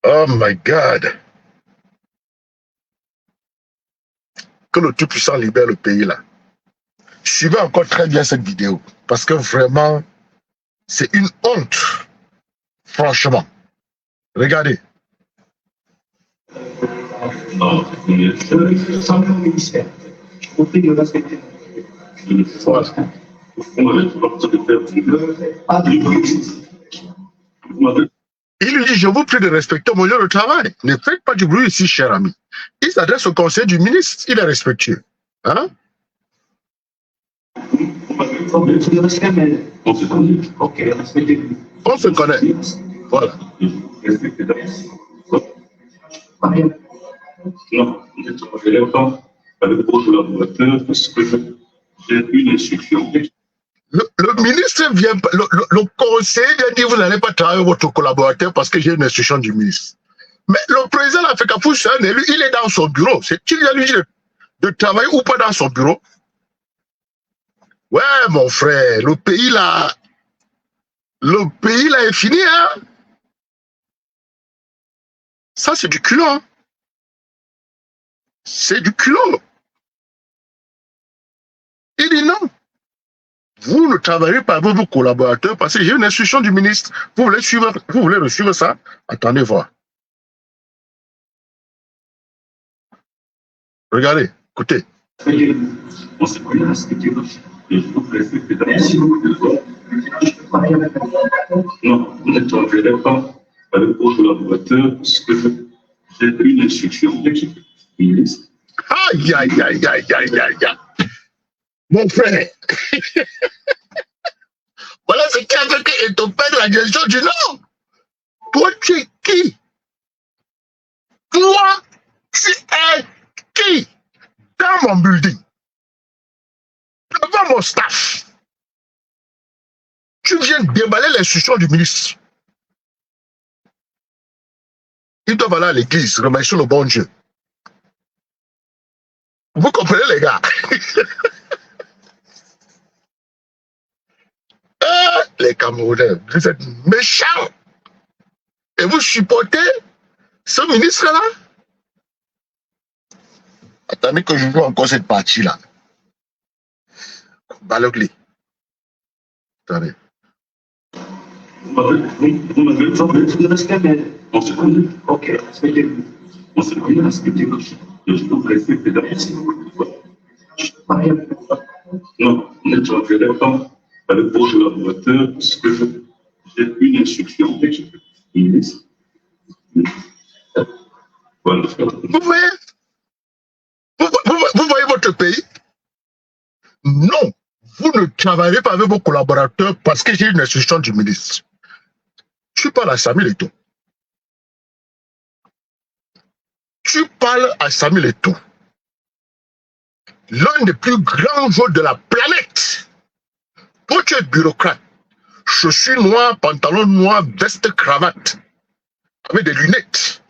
Oh my God. Que le Tout-Puissant libère le pays là. Suivez encore très bien cette vidéo. Parce que vraiment, c'est une honte. Franchement. Regardez. Il lui dit, je vous prie de respecter mon lieu de travail. Ne faites pas du bruit ici, cher ami. Il s'adresse au conseil du ministre. Il est respectueux. Hein? On se connaît. Voilà. Non, je ne travaillerai pas avec vos collaborateurs parce que j'ai une instruction. Le ministre vient, le conseiller vient dire, vous n'allez pas travailler avec votre collaborateur parce que j'ai une instruction du ministre. Mais le président de l'Afrique, c'est un élu, il est dans son bureau. C'est qu'il vient lui dire de travailler ou pas dans son bureau. Ouais, mon frère, le pays là est fini, hein. Ça, c'est du culot. Hein? C'est du culot. Il dit non. Vous ne travaillez pas avec vos collaborateurs parce que j'ai une instruction du ministre. Vous voulez suivre ça? Attendez voir. Regardez, écoutez. On se connaît, non, vous ne travaillerez pas avec vos collaborateurs parce que j'ai une instruction du ministre. Aïe, aïe, aïe, aïe, aïe, aïe, aïe. Mon frère. Voilà ce qui a fait que ton père de la direction du Nord. Toi, tu es qui? Toi, tu es qui? Dans mon building. Devant mon staff. Tu viens déballer l'instruction du ministre. Ils doivent aller à l'église, remercier le bon Dieu. Vous comprenez, les gars? Les Camerounais, vous êtes méchants. Et vous supportez ce ministre-là? Attendez que je joue encore cette partie-là. Balogli. Attendez. Vous m'avez dit de respecter. On se connaît. Ok, respectez-vous. On se connaît, respectez-vous. Je vous respecte d'abord. Non, ne travaillerez pas avec vos collaborateurs parce que j'ai une instruction du ministre. Voilà. Vous voyez? Vous voyez votre pays? Non, vous ne travaillez pas avec vos collaborateurs parce que j'ai une instruction du ministre. Tu parles à Samuel Eto'o. Tu parles à Samuel Eto'o. L'un des plus grands joueurs de la planète. Toi, tu es bureaucrate. Chaussures noires, pantalon noir, veste, cravate. Avec des lunettes.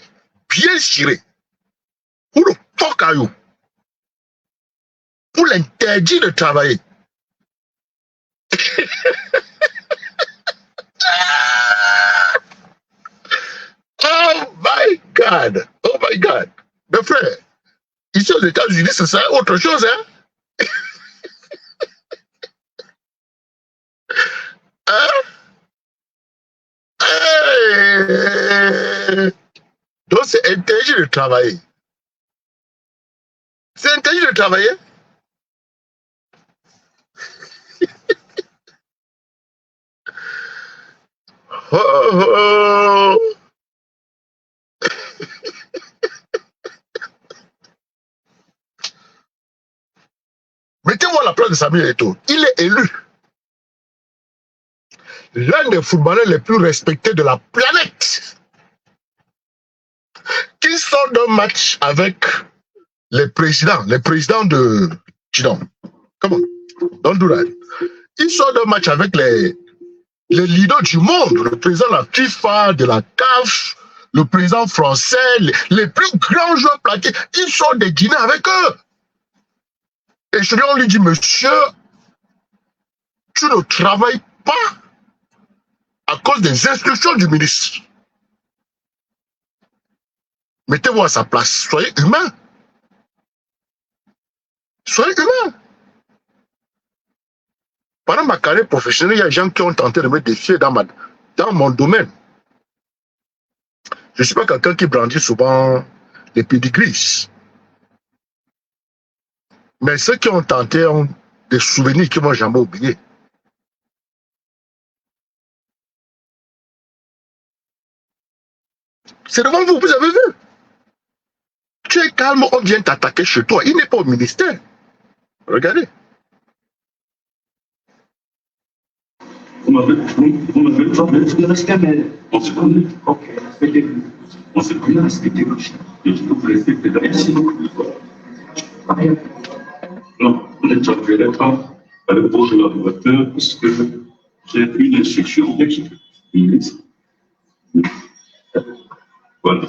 Bien cirées. Who the fuck are you? Pour l'interdire de travailler. Oh my God! Oh my God! Mes frères, ici aux États-Unis, c'est ça autre chose, hein? Hein? Donc c'est interdit de travailler. C'est interdit de travailler. Oh. Mettez-moi à la place de Samuel Eto'o. Il est élu l'un des footballeurs les plus respectés de la planète. Qui sort d'un match avec les présidents de Chidon. Comment? Don't do that. Il sort d'un match avec les leaders du monde, le président de la FIFA, de la CAF, le président français, les plus grands joueurs plaqués. Il sort des dîners avec eux. Et je lui dis, monsieur, tu ne travailles pas à cause des instructions du ministre. Mettez-vous à sa place. Soyez humain. Soyez humain. Pendant ma carrière professionnelle, il y a des gens qui ont tenté de me défier dans mon domaine. Je ne suis pas quelqu'un qui brandit souvent les pédigris. Mais ceux qui ont tenté ont des souvenirs qu'ils ne m'ont jamais oubliés. C'est devant vous, vous avez vu. Tu es calme, on vient t'attaquer chez toi. Il n'est pas au ministère. Regardez. Vous m'avez respecté. On se connaît. Ok, respectez-vous. On se connaît, respectez-vous. Et je vous respecte. Merci beaucoup. Non, vous ne travaillerez pas avec vos collaborateurs parce que j'ai une instruction du ministre. Voilà.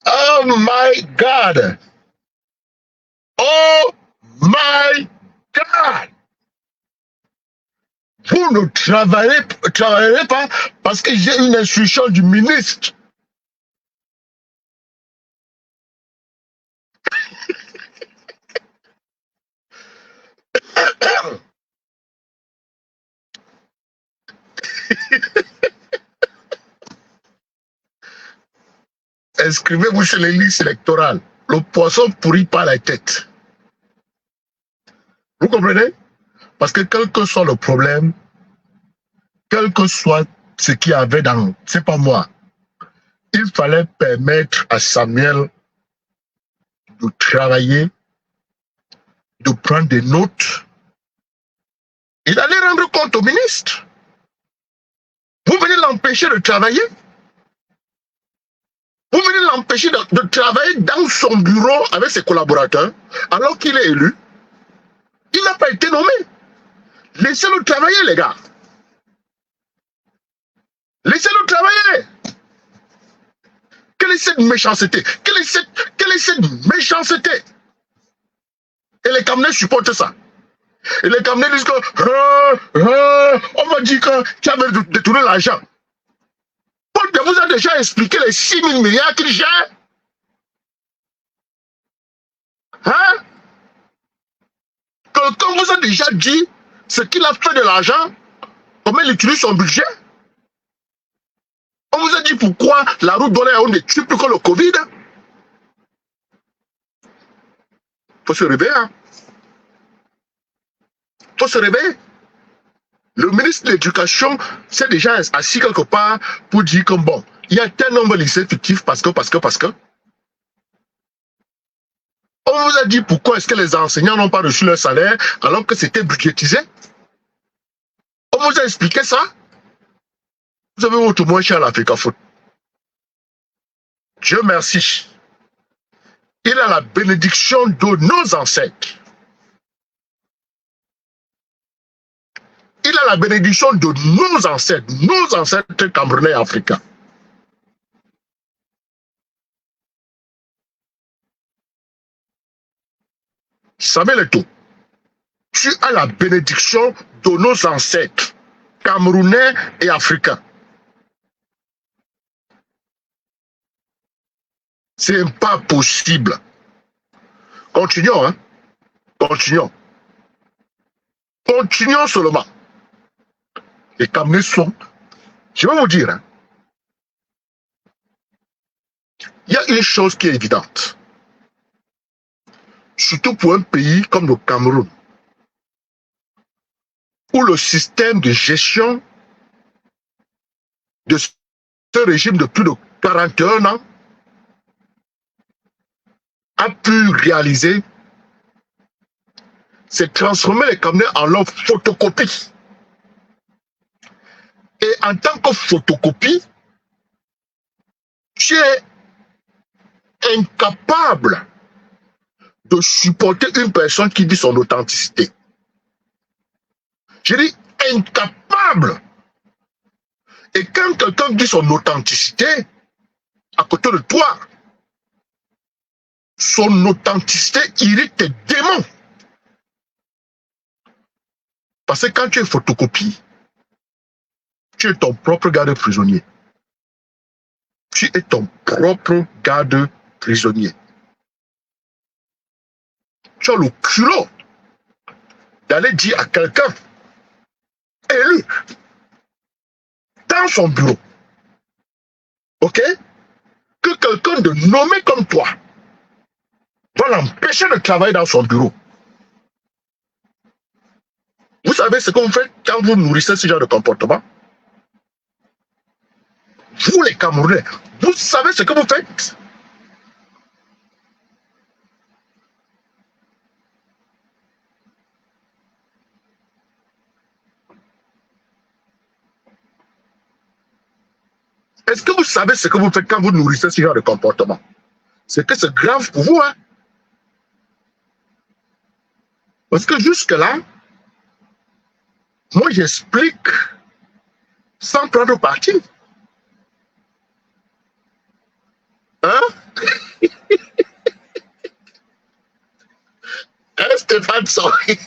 Oh my God! Oh my God! Vous ne travaillerez pas parce que j'ai une instruction du ministre. Inscrivez-vous sur les listes électorales. Le poisson pourrit pas la tête. Vous comprenez? Parce que quel que soit le problème, quel que soit ce qu'il y avait dans, c'est pas moi, il fallait permettre à Samuel de travailler, de prendre des notes et d'aller rendre compte au ministre. Vous venez l'empêcher de travailler? Vous venez l'empêcher de travailler dans son bureau avec ses collaborateurs alors qu'il est élu? Il n'a pas été nommé. Laissez-le travailler, les gars. Laissez-le travailler. Quelle est cette méchanceté? Quelle est cette méchanceté? Et les Camerounais supportent ça. Et les Camerounais disent que on va dire que tu avais détourné l'argent. Paul vous a déjà expliqué les 6 000 milliards qu'il gère. Hein? Quelqu'un vous a déjà dit ce qu'il a fait de l'argent, comment il utilise son budget? On vous a dit pourquoi la route donnait à on ne tue plus que le Covid? Faut se réveiller. Hein? Faut se réveiller. Le ministre de l'Éducation s'est déjà assis quelque part pour dire que bon, il y a tel nombre de lycées fictifs parce que. On vous a dit pourquoi est-ce que les enseignants n'ont pas reçu leur salaire alors que c'était budgétisé? On vous a expliqué ça? Vous avez votre moins cher à l'Africa Foot. Dieu merci. Il a la bénédiction de nos ancêtres. Il a la bénédiction de nos ancêtres camerounais et africains. Samuel Eto'o, tu as la bénédiction de nos ancêtres camerounais et africains. C'est pas possible. Continuons, hein. Continuons. Continuons seulement. Les Camerounais sont... Je vais vous dire, hein, il y a une chose qui est évidente. Surtout pour un pays comme le Cameroun, où le système de gestion de ce régime de plus de 41 ans a pu réaliser, c'est transformer les Camerounais en leur photocopie. Et en tant que photocopie, tu es incapable de supporter une personne qui dit son authenticité. Je dis incapable. Et quand quelqu'un dit son authenticité, à côté de toi, son authenticité irrite tes démons. Parce que quand tu es photocopie, tu es ton propre garde prisonnier. Tu es ton propre garde prisonnier. Tu as le culot d'aller dire à quelqu'un élu dans son bureau, ok, que quelqu'un de nommé comme toi va l'empêcher de travailler dans son bureau. Vous savez ce que vous faites quand vous nourrissez ce genre de comportement? Vous les Camerounais, vous savez ce que vous faites? Est-ce que vous savez ce que vous faites quand vous nourrissez ce genre de comportement? C'est que c'est grave pour vous, hein? Parce que jusque-là, moi j'explique sans prendre parti. Hein? Hein, Stéphane, sorry.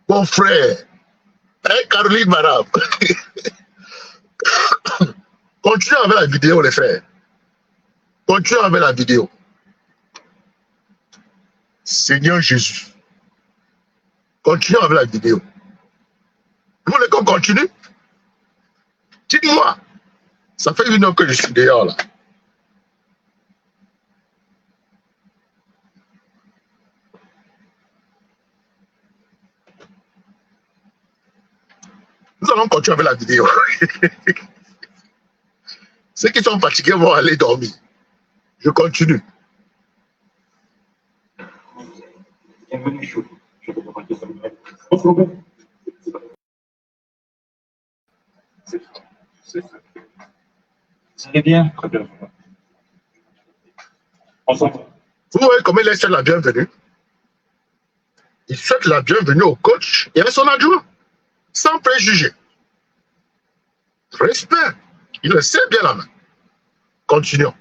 Mon frère, hein, Caroline, madame. Continuez avec la vidéo, les frères. Continuez avec la vidéo. Seigneur Jésus. Continuez avec la vidéo. Vous voulez qu'on continue? Dites-moi. Ça fait 1 heure que je suis dehors là. Nous allons continuer avec la vidéo. Ceux qui sont fatigués vont aller dormir. Je continue. Vous allez bien? Vous voyez comment il souhaite la bienvenue? Il souhaite la bienvenue au coach et à son adjoint, sans préjugés. Respect. Il le sait bien la main. Continuons.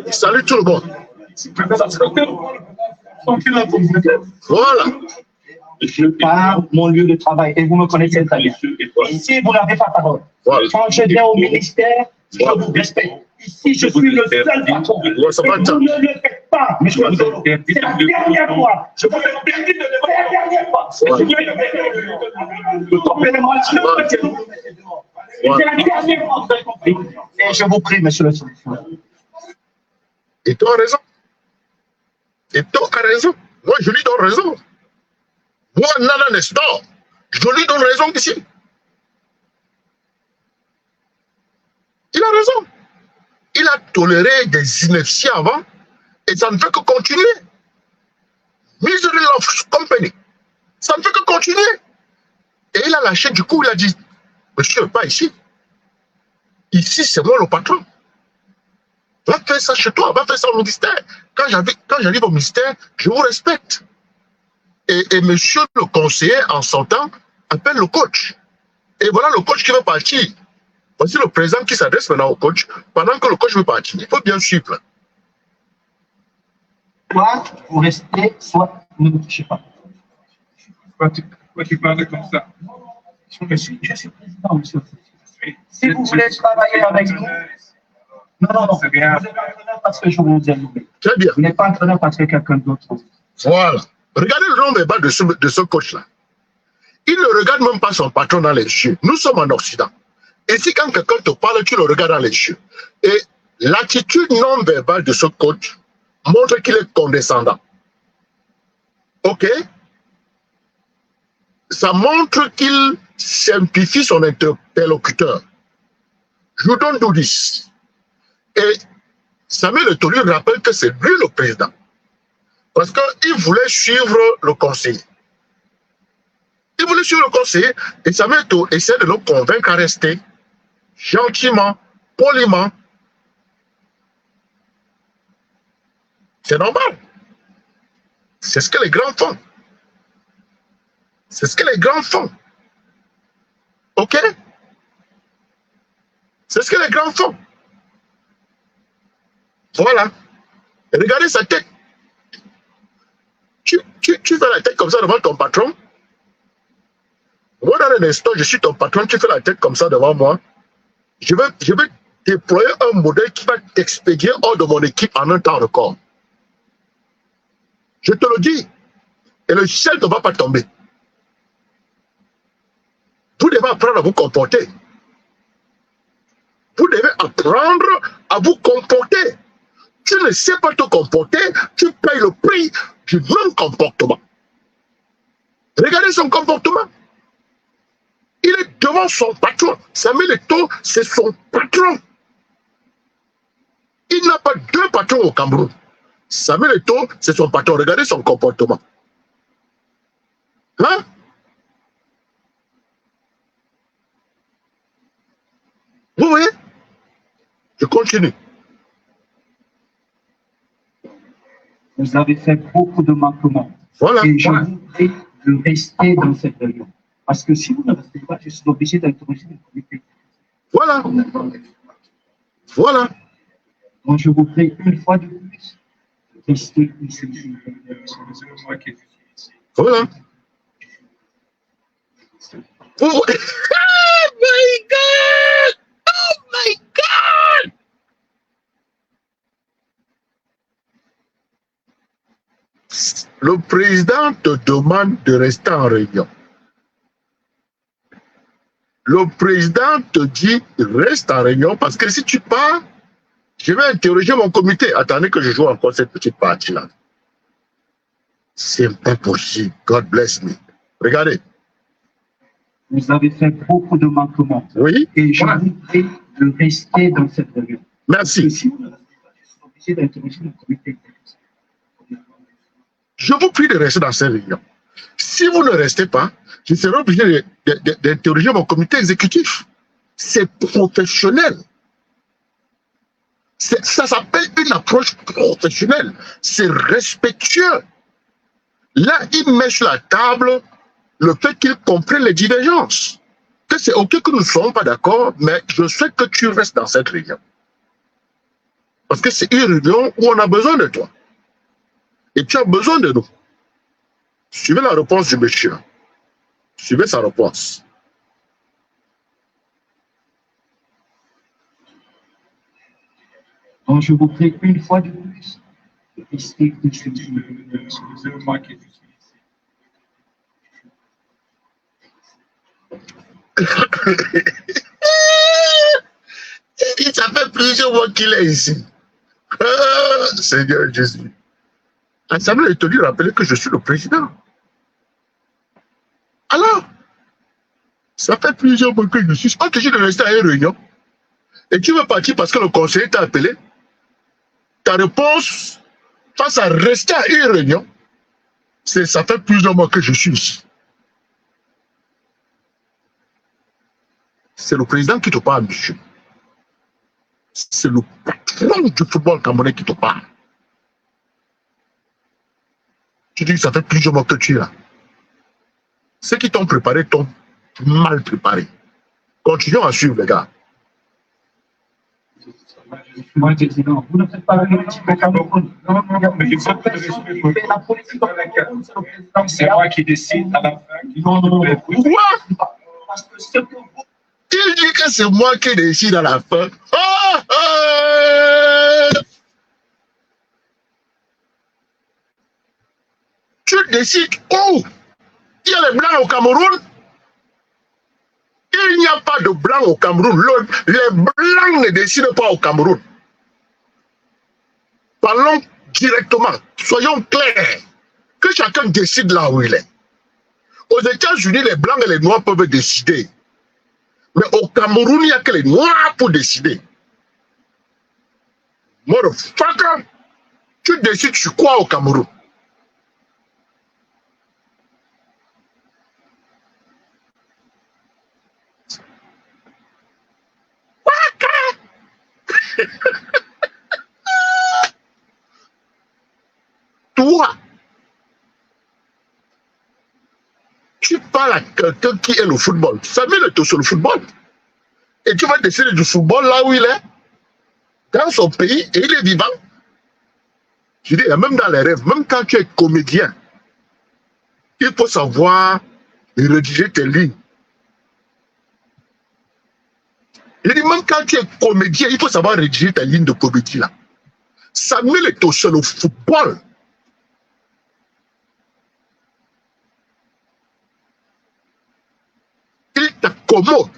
Il salue tout le monde. Voilà. Je pars mon lieu de travail et vous me connaissez très bien. Ici, vous n'avez pas parole. Voilà. Quand je viens au ministère, je vous respecte. Ici, je suis le seul patron. Ouais, ça va, Vous ne le faites pas, M. Solo. C'est la dernière fois. Je vous le dis, c'est la dernière fois. C'est la dernière fois, vous avez compris. Et je vous prie, monsieur le sénateur. Et tu as raison. Et tu as raison. Moi, je lui donne raison. Moi, Nana Nestor, je lui donne raison ici. Il a raison. Il a toléré des inepties avant et ça ne fait que continuer. Misery Love Company. Ça ne fait que continuer. Et il a lâché, du coup, il a dit, monsieur, pas ici. Ici, c'est moi le patron. Va faire ça chez toi, va faire ça au ministère. Quand j'arrive au ministère, je vous respecte. Et monsieur le conseiller, en sortant, appelle le coach. Et voilà le coach qui va partir. Voici le président qui s'adresse maintenant au coach. Pendant que le coach veut partir, il faut bien suivre. Soit vous restez, soit ne vous touchez pas. Pourquoi tu parles comme ça? Je suis président, monsieur. Si vous voulez travailler avec nous, non. Vous C'est n'êtes bien. pas entraîneur parce que je vous ai nommé. Très bien. Vous n'êtes pas entraîneur parce que quelqu'un d'autre. Voilà. Regardez le non-verbal de ce coach-là. Il ne regarde même pas son patron dans les yeux. Nous sommes en Occident. Et si quand quelqu'un te parle, tu le regardes dans les yeux. Et l'attitude non-verbale de ce coach montre qu'il est condescendant. OK? Ça montre qu'il simplifie son interlocuteur. You don't do this. Et Samuel Eto'o lui rappelle que c'est lui le président. Parce qu'il voulait suivre le conseiller. Il voulait suivre le conseiller et Samuel Eto'o essaie de le convaincre à rester gentiment, poliment. C'est normal. C'est ce que les grands font. C'est ce que les grands font. OK? C'est ce que les grands font. Voilà. Et regardez sa tête. Tu fais la tête comme ça devant ton patron. Moi, dans un instant, je suis ton patron, tu fais la tête comme ça devant moi. Je vais déployer un modèle qui va t'expédier hors de mon équipe en un temps record. Je te le dis. Et le ciel ne va pas tomber. Vous devez apprendre à vous comporter. Vous devez apprendre à vous comporter. Tu ne sais pas te comporter, tu payes le prix du non-comportement. Regardez son comportement. Il est devant son patron. Samuel Eto'o, c'est son patron. Il n'a pas deux patrons au Cameroun. Samuel Eto'o, c'est son patron. Regardez son comportement. Hein? Vous voyez? Je continue. Vous avez fait beaucoup de manquements. Voilà. Et je vous prie de rester dans cette réunion. Parce que si vous ne restez pas, je suis obligé d'interroger le comité. Voilà. Voilà. Donc je vous prie une fois de plus de rester ici. C'est moi qui suis ici. Voilà. Oh my God! Oh my God! Le président te demande de rester en réunion. Le président te dit reste en réunion parce que si tu pars, je vais interroger mon comité. Attendez que je joue encore cette petite partie-là. C'est impossible. God bless me. Regardez. Vous avez fait beaucoup de manquements. Oui. Et je vous prie de rester dans cette réunion. Parce que Merci. si vous ne restez pas, je suis obligé d'interroger le comité. Je vous prie de rester dans cette réunion. Si vous ne restez pas, je serai obligé d'interroger mon comité exécutif. C'est professionnel. Ça s'appelle une approche professionnelle. C'est respectueux. Là, il met sur la table le fait qu'il comprenne les divergences. Que c'est OK que nous ne soyons pas d'accord, mais je souhaite que tu restes dans cette réunion. Parce que c'est une réunion où on a besoin de toi. Et tu as besoin de nous. Suivez la réponse du monsieur. Suivez sa réponse. Donc je vous prie une fois de plus de rester ici. C'est moi qui suis ici. Ça fait plusieurs mois qu'il est ici. Ah, Seigneur Jésus. Samuel Eto'o lui rappelait que je suis le président. Alors, ça fait plusieurs mois que je suis. On te dit de rester à une réunion. Et tu veux partir parce que le conseiller t'a appelé. Ta réponse face à rester à une réunion, c'est ça fait plusieurs mois que je suis ici. C'est le président qui te parle, monsieur. C'est le patron du football camerounais qui te parle. Tu dis que ça fait plusieurs mois que tu es là. Ceux qui t'ont préparé t'ont mal préparé. Continuons à suivre, les gars. Moi, j'ai dit non. Vous ne faites pas la politique au Cameroun. Non, mais je crois que le Personne respect qui pour fait la politique au Cameroun, c'est le président. c'est moi qui décide à la fin. Non. Quoi? Parce que ce que vous Il dit que c'est moi qui décide à la fin. Tu décides où? Il y a les blancs au Cameroun. Il n'y a pas de blancs au Cameroun. Les blancs ne décident pas au Cameroun. Parlons directement. Soyons clairs. Que chacun décide là où il est. Aux États-Unis, les blancs et les noirs peuvent décider. Mais au Cameroun, il n'y a que les noirs pour décider. Motherfucker, tu décides sur quoi au Cameroun? Toi, tu parles à quelqu'un qui est le football. Fermez le taux sur le football. Et tu vas décider du football là où il est, dans son pays, et il est vivant. Je dis, même dans les rêves, même quand tu es comédien, il faut savoir rédiger tes lignes. Je dis, même quand tu es comédien, il faut savoir rédiger tes lignes de comédie là. Samuel Eto'o, c'est le football. Il t'accommode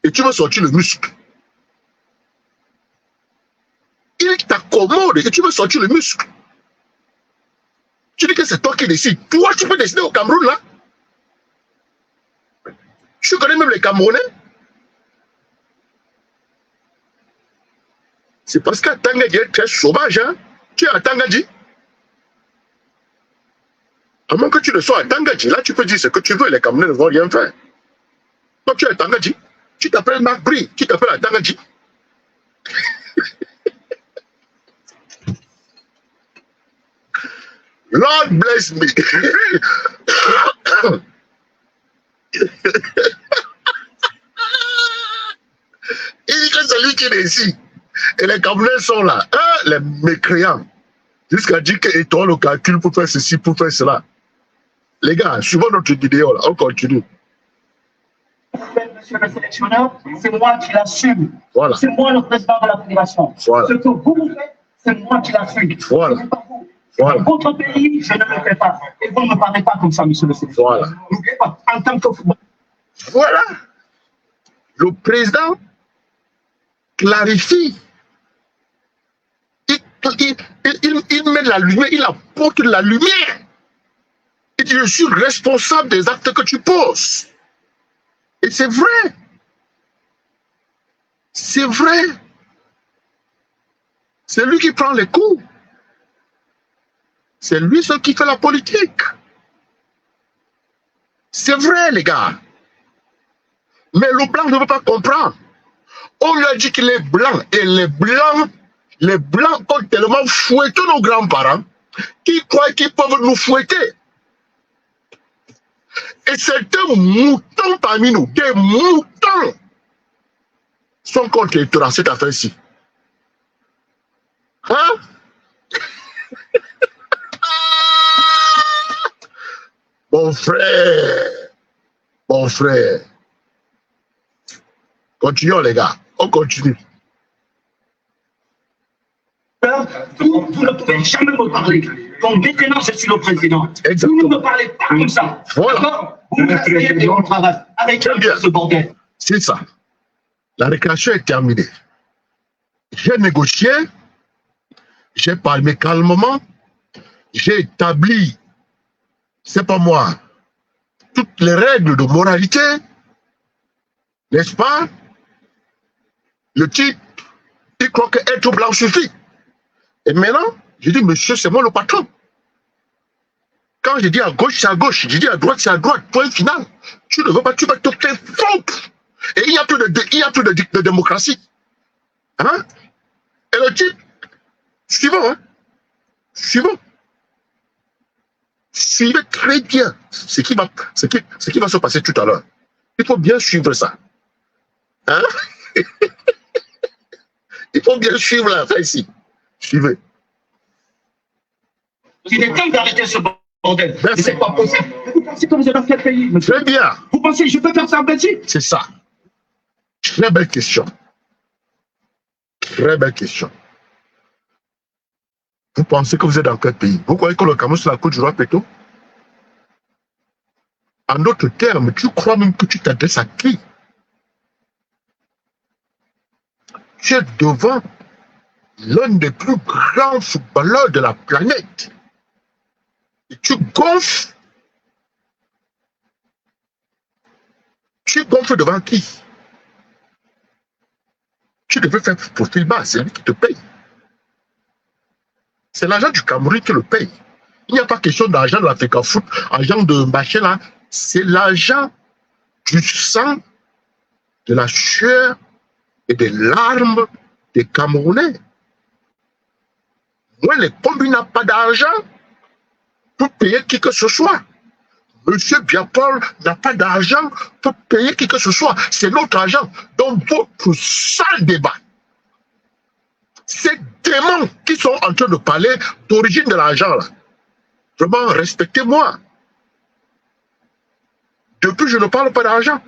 et tu vas sortir le muscle. Il t'accommode et tu veux sortir le muscle. Tu dis que c'est toi qui décides. Toi, tu peux décider au Cameroun, là. Je connais même les Camerounais. C'est parce qu'à Tangadji est très sauvage, hein. Tu es à Tangadji. À moins que tu ne sois à Tangadji, là, tu peux dire ce que tu veux, les Camerounais ne vont rien faire. Toi, tu es à Tangadji. Tu t'appelles Marc Brie, tu t'appelles à Tangadji. Lord bless me. Il dit que c'est lui qui décide. Et les Camerounais sont là. Les mécréants. Jusqu'à dire que Eto'o le calcul pour faire ceci, pour faire cela. Les gars, suivant notre vidéo, là, on continue. Monsieur le sélectionneur, c'est moi qui l'assume. Voilà. C'est moi le président de la fédération. Voilà. Ce que vous faites, c'est moi qui l'assume. Voilà. Ce n'est pas vous. Voilà. Dans votre pays, je ne le fais pas. Et vous ne me parlez pas comme ça, monsieur le sélectionneur. Voilà. N'oubliez pas, en tant que football. Voilà. Le président clarifie. Il met la lumière, il apporte la lumière. Il dit, je suis responsable des actes que tu poses. Et c'est vrai. C'est vrai. C'est lui qui prend les coups. C'est lui seul qui fait la politique. C'est vrai, les gars. Mais le blanc ne veut pas comprendre. On lui a dit qu'il est blanc. Et les blancs ont tellement fouetté nos grands-parents qu'ils croient qu'ils peuvent nous fouetter. Et certains moutons parmi nous, des moutons, sont contre cette affaire-ci. Hein? Mon frère, continuons les gars, on continue. Vous ne pouvez jamais me parler. Comme maintenant, je suis le président. Exactement. Vous ne me parlez pas comme ça. Voilà. Vous restez et on travaille. Arrêtez ce bordel. C'est ça. La récréation est terminée. J'ai négocié, j'ai parlé calmement, j'ai établi, c'est pas moi, toutes les règles de moralité, n'est-ce pas? Le type, il croit que être blanc suffit. Et maintenant, je dis, monsieur, c'est moi le patron. Quand je dis à gauche, c'est à gauche. Je dis à droite, c'est à droite. Point final. Tu ne veux pas, tu vas te faire foutre. Et il n'y a plus de démocratie. Hein? Et le type, suivant, hein? Suivant. Suivez très bien ce qui va se passer tout à l'heure. Il faut bien suivre ça. Hein? Il faut bien suivre l'affaire ici. Suivez. Il est temps d'arrêter ce bordel. Merci. Mais c'est pas possible. Vous pensez que vous êtes dans quel pays, monsieur? Très bien. Vous pensez que je peux faire ça en Belgique? C'est ça. Très belle question. Très belle question. Vous pensez que vous êtes dans quel pays? Vous croyez que le Cameroun c'est la côte du roi Péto? En d'autres termes, tu crois même que tu t'adresses à qui? Tu es devant l'un des plus grands footballeurs de la planète. Et tu gonfles. Tu gonfles devant qui? Tu devais faire profil bas, c'est lui qui te paye. C'est l'argent du Cameroun qui le paye. Il n'y a pas question d'argent de l'Africa Foot, argent de machin là. C'est l'argent du sang, de la sueur et des larmes des Camerounais. Moi, les communes n'ont pas d'argent pour payer qui que ce soit. Monsieur Biapol n'a pas d'argent pour payer qui que ce soit. C'est notre argent. Donc, votre sale débat. Ces démons qui sont en train de parler d'origine de l'argent, là. Vraiment, respectez-moi. Depuis, je ne parle pas d'argent.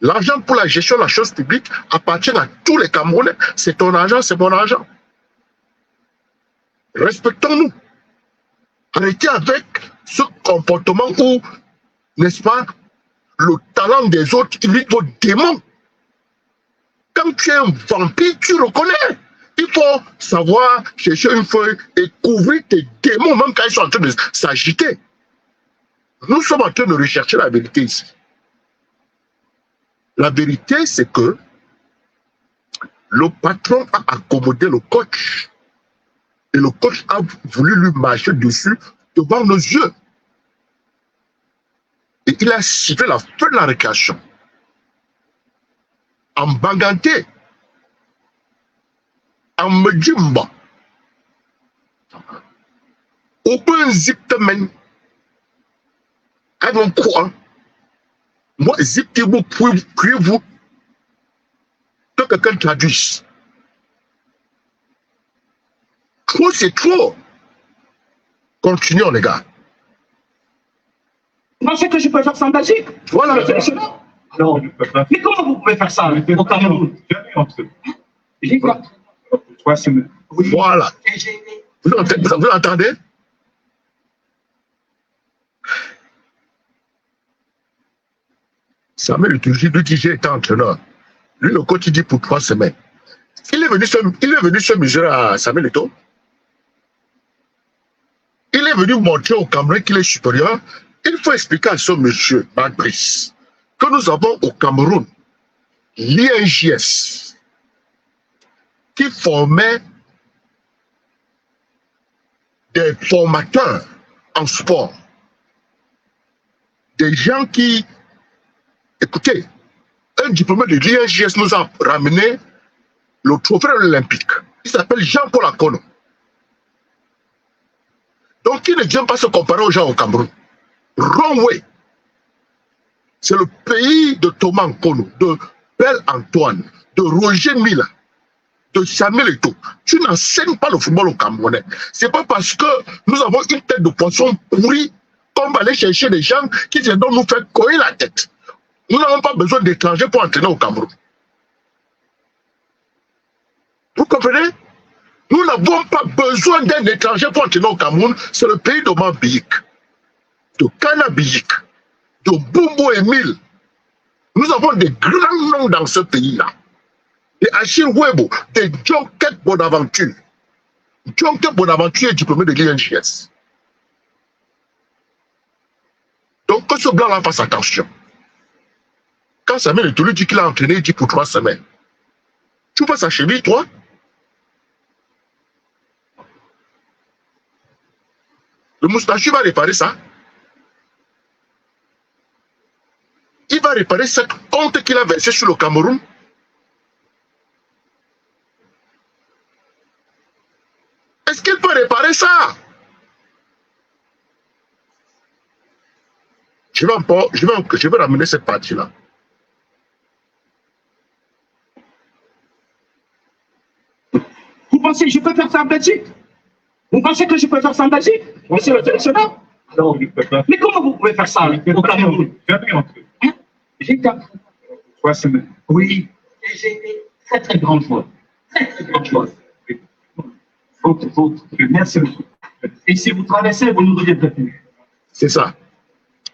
L'argent pour la gestion de la chose publique appartient à tous les Camerounais. C'est ton argent, c'est mon argent. Respectons-nous. Arrêtez avec ce comportement où, n'est-ce pas, le talent des autres imite vos démons. Quand tu es un vampire, tu reconnais. Il faut savoir chercher une feuille et couvrir tes démons, même quand ils sont en train de s'agiter. Nous sommes en train de rechercher la vérité ici. La vérité, c'est que le patron a accommodé le coach. Et le coach a voulu lui marcher dessus devant nos yeux. Et il a sifflé la fin de la récréation. En Banganté, en Medjimba, aucun ziptemen, avec un courant. Moi, ziptez-vous, priez-vous, que quelqu'un traduise. Trop, c'est trop. Continuons, les gars. Vous pensez que je peux faire ça en Belgique? Voilà. Non. Mais comment vous pouvez faire ça au Cameroun? J'ai quoi? 3 semaines. Oui. Voilà. Vous entendez? Samuel Eto'o, lui qui était entraîneur. Lui, le coach, il dit pour 3 semaines. Il est venu se mesurer à Samuel Eto'o. Il est venu montrer au Cameroun qu'il est supérieur. Il faut expliquer à ce monsieur, Patrice, que nous avons au Cameroun l'INJS qui formait des formateurs en sport. Des gens qui, écoutez, un diplômé de l'INJS nous a ramené le trophée olympique. Il s'appelle Jean-Paul Akono. Donc, il ne vient pas se comparer aux gens au Cameroun. Wrong way. C'est le pays de Thomas Nkono, de Bel Antoine, de Roger Mila, de Samuel Eto'o. Tu n'enseignes pas le football au Camerounais. C'est pas parce que nous avons une tête de poisson pourrie qu'on va aller chercher des gens qui viennent nous faire coller la tête. Nous n'avons pas besoin d'étrangers pour entraîner au Cameroun. Vous comprenez? Nous n'avons pas besoin d'un étranger pour entraîner au Cameroun. C'est le pays de Mambiyik, de Kanabiyik, de Bumbo Emile. Nous avons des grands noms dans ce pays-là. Des Achille Webo, des Jonket Bonaventure. Jonket Bonaventure est diplômé de l'INJS. Donc que ce blanc-là fasse attention. Quand Samuel Eto'o lui dit qu'il a entraîné, il dit pour 3 semaines. Tu passes à cheville, toi? Le moustachu va réparer ça. Il va réparer cette honte qu'il a versée sur le Cameroun. Est-ce qu'il peut réparer ça? Je vais ramener cette partie-là. pensez que je peux faire ça en Belgique? Vous pensez que je peux faire ça en Belgique, monsieur le sélectionneur? Non, je ne peux pas. Mais comment vous pouvez faire ça au Cameroun? Jamais entre eux. Hein? J'ai 3 semaines. Oui, et j'ai été très très grande joie. Très très grande joie. Merci beaucoup. Et si vous traversez, vous ne reviendrez plus. C'est ça.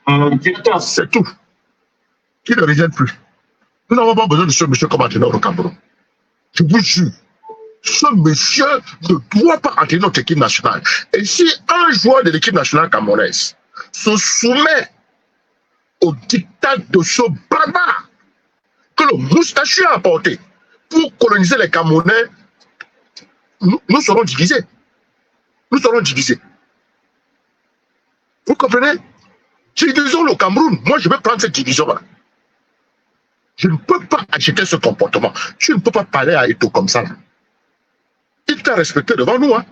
Directeur, C'est tout. Qui ne reviennent plus. Nous n'avons pas besoin de ce monsieur comme entraîneur au Cameroun. Je vous jure. Ce monsieur ne doit pas entraîner notre équipe nationale. Et si un joueur de l'équipe nationale camerounaise se soumet au diktat de ce barbare que le moustachu a apporté pour coloniser les Camerounais, nous serons divisés. Nous serons divisés. Vous comprenez? Divisons le Cameroun. Moi, je vais prendre cette division-là. Je ne peux pas acheter ce comportement. Tu ne peux pas parler à Eto'o comme ça. Là. Il t'a respecté devant nous. Hein.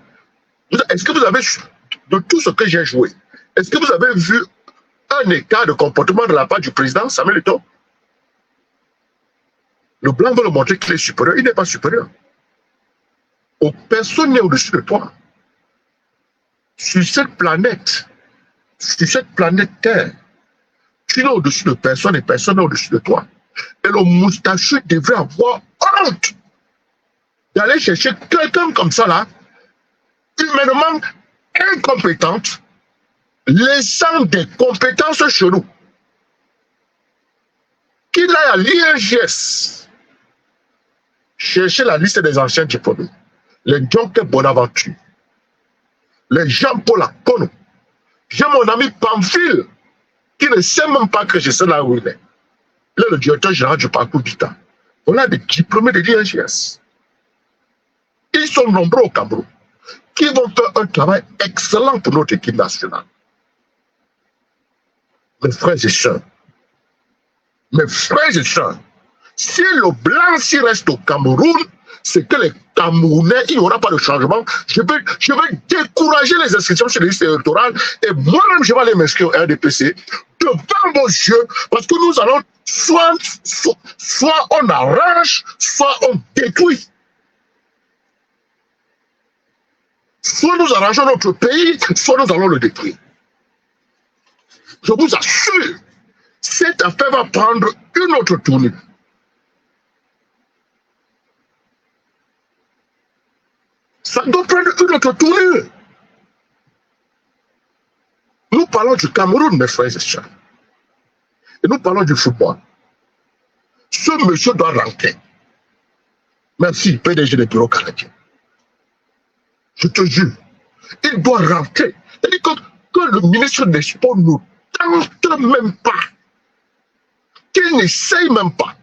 Est-ce que vous avez, de tout ce que j'ai joué, est-ce que vous avez vu un écart de comportement de la part du président Samuel Eto'o? Le blanc veut le montrer qu'il est supérieur. Il n'est pas supérieur. Personne n'est au-dessus de toi. Sur cette planète Terre, tu n'es au-dessus de personne et personne n'est au-dessus de toi. Et le moustachu devrait avoir honte d'aller chercher quelqu'un comme ça là, humainement incompétente, laissant des compétences chez nous. Qu'il aille à l'INGS chercher la liste des anciens diplômés, les Jonke Bonaventure, les Jean-Paul Akono. J'ai mon ami Pamphile qui ne sait même pas que je sais là où il est. Il est le directeur général du parcours Vita. Voilà des diplômés de l'INGS. Ils sont nombreux au Cameroun qui vont faire un travail excellent pour notre équipe nationale. Mes frères et sœurs, si le blanc s'y reste au Cameroun, c'est que les Camerounais, il n'y aura pas de changement. Je vais décourager les inscriptions sur les listes électorales et moi-même, je vais aller m'inscrire au RDPC devant vos yeux parce que nous allons soit on arrache, soit on détruit. Soit nous arrangeons notre pays, soit nous allons le détruire. Je vous assure, cette affaire va prendre une autre tournure. Ça doit prendre une autre tournure. Nous parlons du Cameroun, mes frères et sœurs. Et nous parlons du football. Ce monsieur doit rentrer. Merci, PDG des bureaux canadiens. Je te jure, il doit rentrer. C'est-à-dire que le ministre des Sports ne tente même pas. Qu'il n'essaye même pas.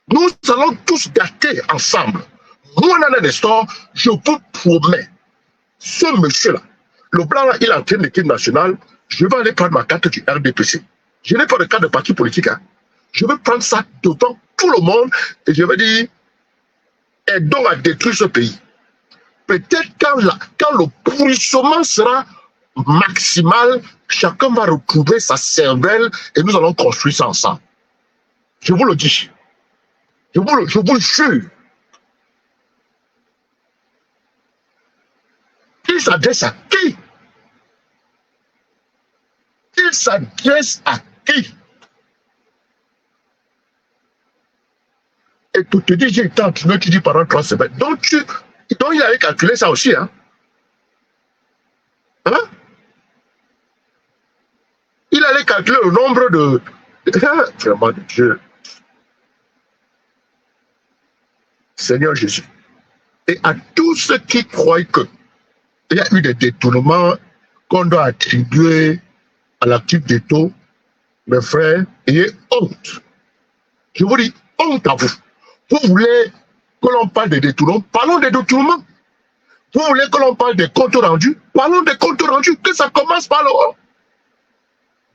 Nous allons tous gâter ensemble. Moi, Nana Nestor, je vous promets, ce monsieur-là, le blanc, là, il entraîne l'équipe nationale, je vais aller prendre ma carte du RDPC. Je n'ai pas de carte de parti politique. Hein. Je vais prendre ça devant tout le monde et je vais dire, aidons à détruire ce pays. Peut-être quand le pourrissement sera maximal, chacun va retrouver sa cervelle et nous allons construire ça ensemble. Je vous le dis. Je vous jure. Il s'adresse à qui? Il s'adresse à qui? Et tu te dis, j'ai été entraîneur, tu dis pendant 3 semaines. Donc il allait calculer ça aussi, hein? Hein? Il allait calculer le nombre de... Vraiment, Dieu. Seigneur Jésus. Et à tous ceux qui croient qu'il y a eu des détournements qu'on doit attribuer à l'actif d'Eto'o, mes frères, ayez honte. Je vous dis, honte à vous. Vous voulez que l'on parle des détournements? Parlons des détournements. Vous voulez que l'on parle des comptes rendus? Parlons des comptes rendus. Que ça commence par le haut.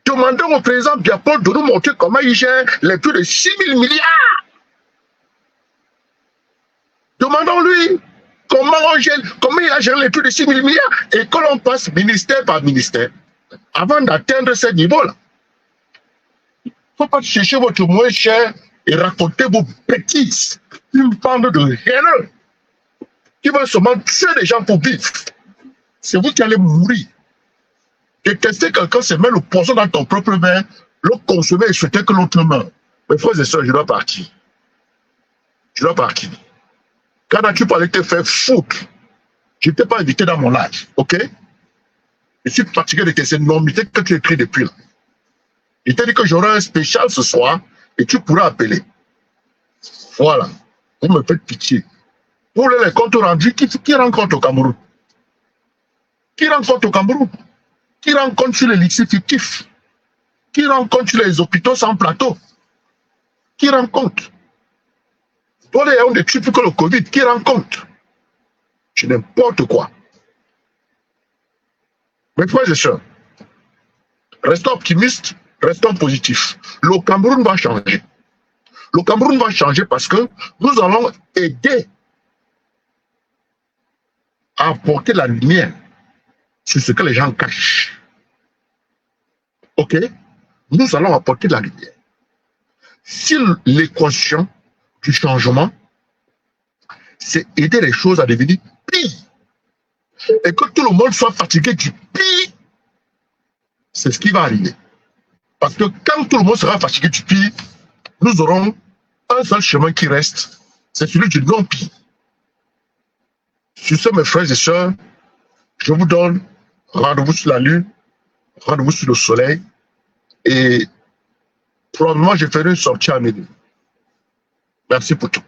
Demandons au président Biapol de nous montrer comment il gère les plus de 6 000 milliards. Demandons-lui comment il a géré les plus de 6 000 milliards et que l'on passe ministère par ministère avant d'atteindre ce niveau-là. Il ne faut pas chercher votre moins cher et raconter vos bêtises. Une bande de haineux qui veulent seulement tuer les gens pour vivre. C'est vous qui allez mourir. Détester quelqu'un, c'est mettre le poison dans ton propre verre, le consommer et souhaiter que l'autre meure. Mes frères et sœurs, je dois partir. Je dois partir. Quand as-tu parlé de te faire foutre? Je ne t'ai pas invité dans mon live, ok? Je suis fatigué de tes énormités que tu écris depuis là. Je t'ai dit que j'aurai un spécial ce soir et tu pourras appeler. Voilà. Vous me faites pitié. Pour les comptes rendus, qui rencontre au Cameroun? Qui rencontre au Cameroun? Qui rencontre sur les lycées fictifs? Qui rencontre sur les hôpitaux sans plateau? Qui rencontre? Pour les gens de tuer plus que le Covid, qui rencontre? C'est n'importe quoi. Mes frères et sœurs, restons optimistes, restons positifs. Le Cameroun va changer. Le Cameroun va changer parce que nous allons aider à apporter la lumière sur ce que les gens cachent. Ok? Nous allons apporter la lumière. Si l'équation du changement, c'est aider les choses à devenir pire, et que tout le monde soit fatigué du pire, c'est ce qui va arriver. Parce que quand tout le monde sera fatigué du pire, nous aurons un seul chemin qui reste, c'est celui du non-pire. Sur ce, mes frères et sœurs, je vous donne rendez-vous sur la lune, rendez-vous sur le soleil, et probablement je ferai une sortie à midi. Merci pour tout.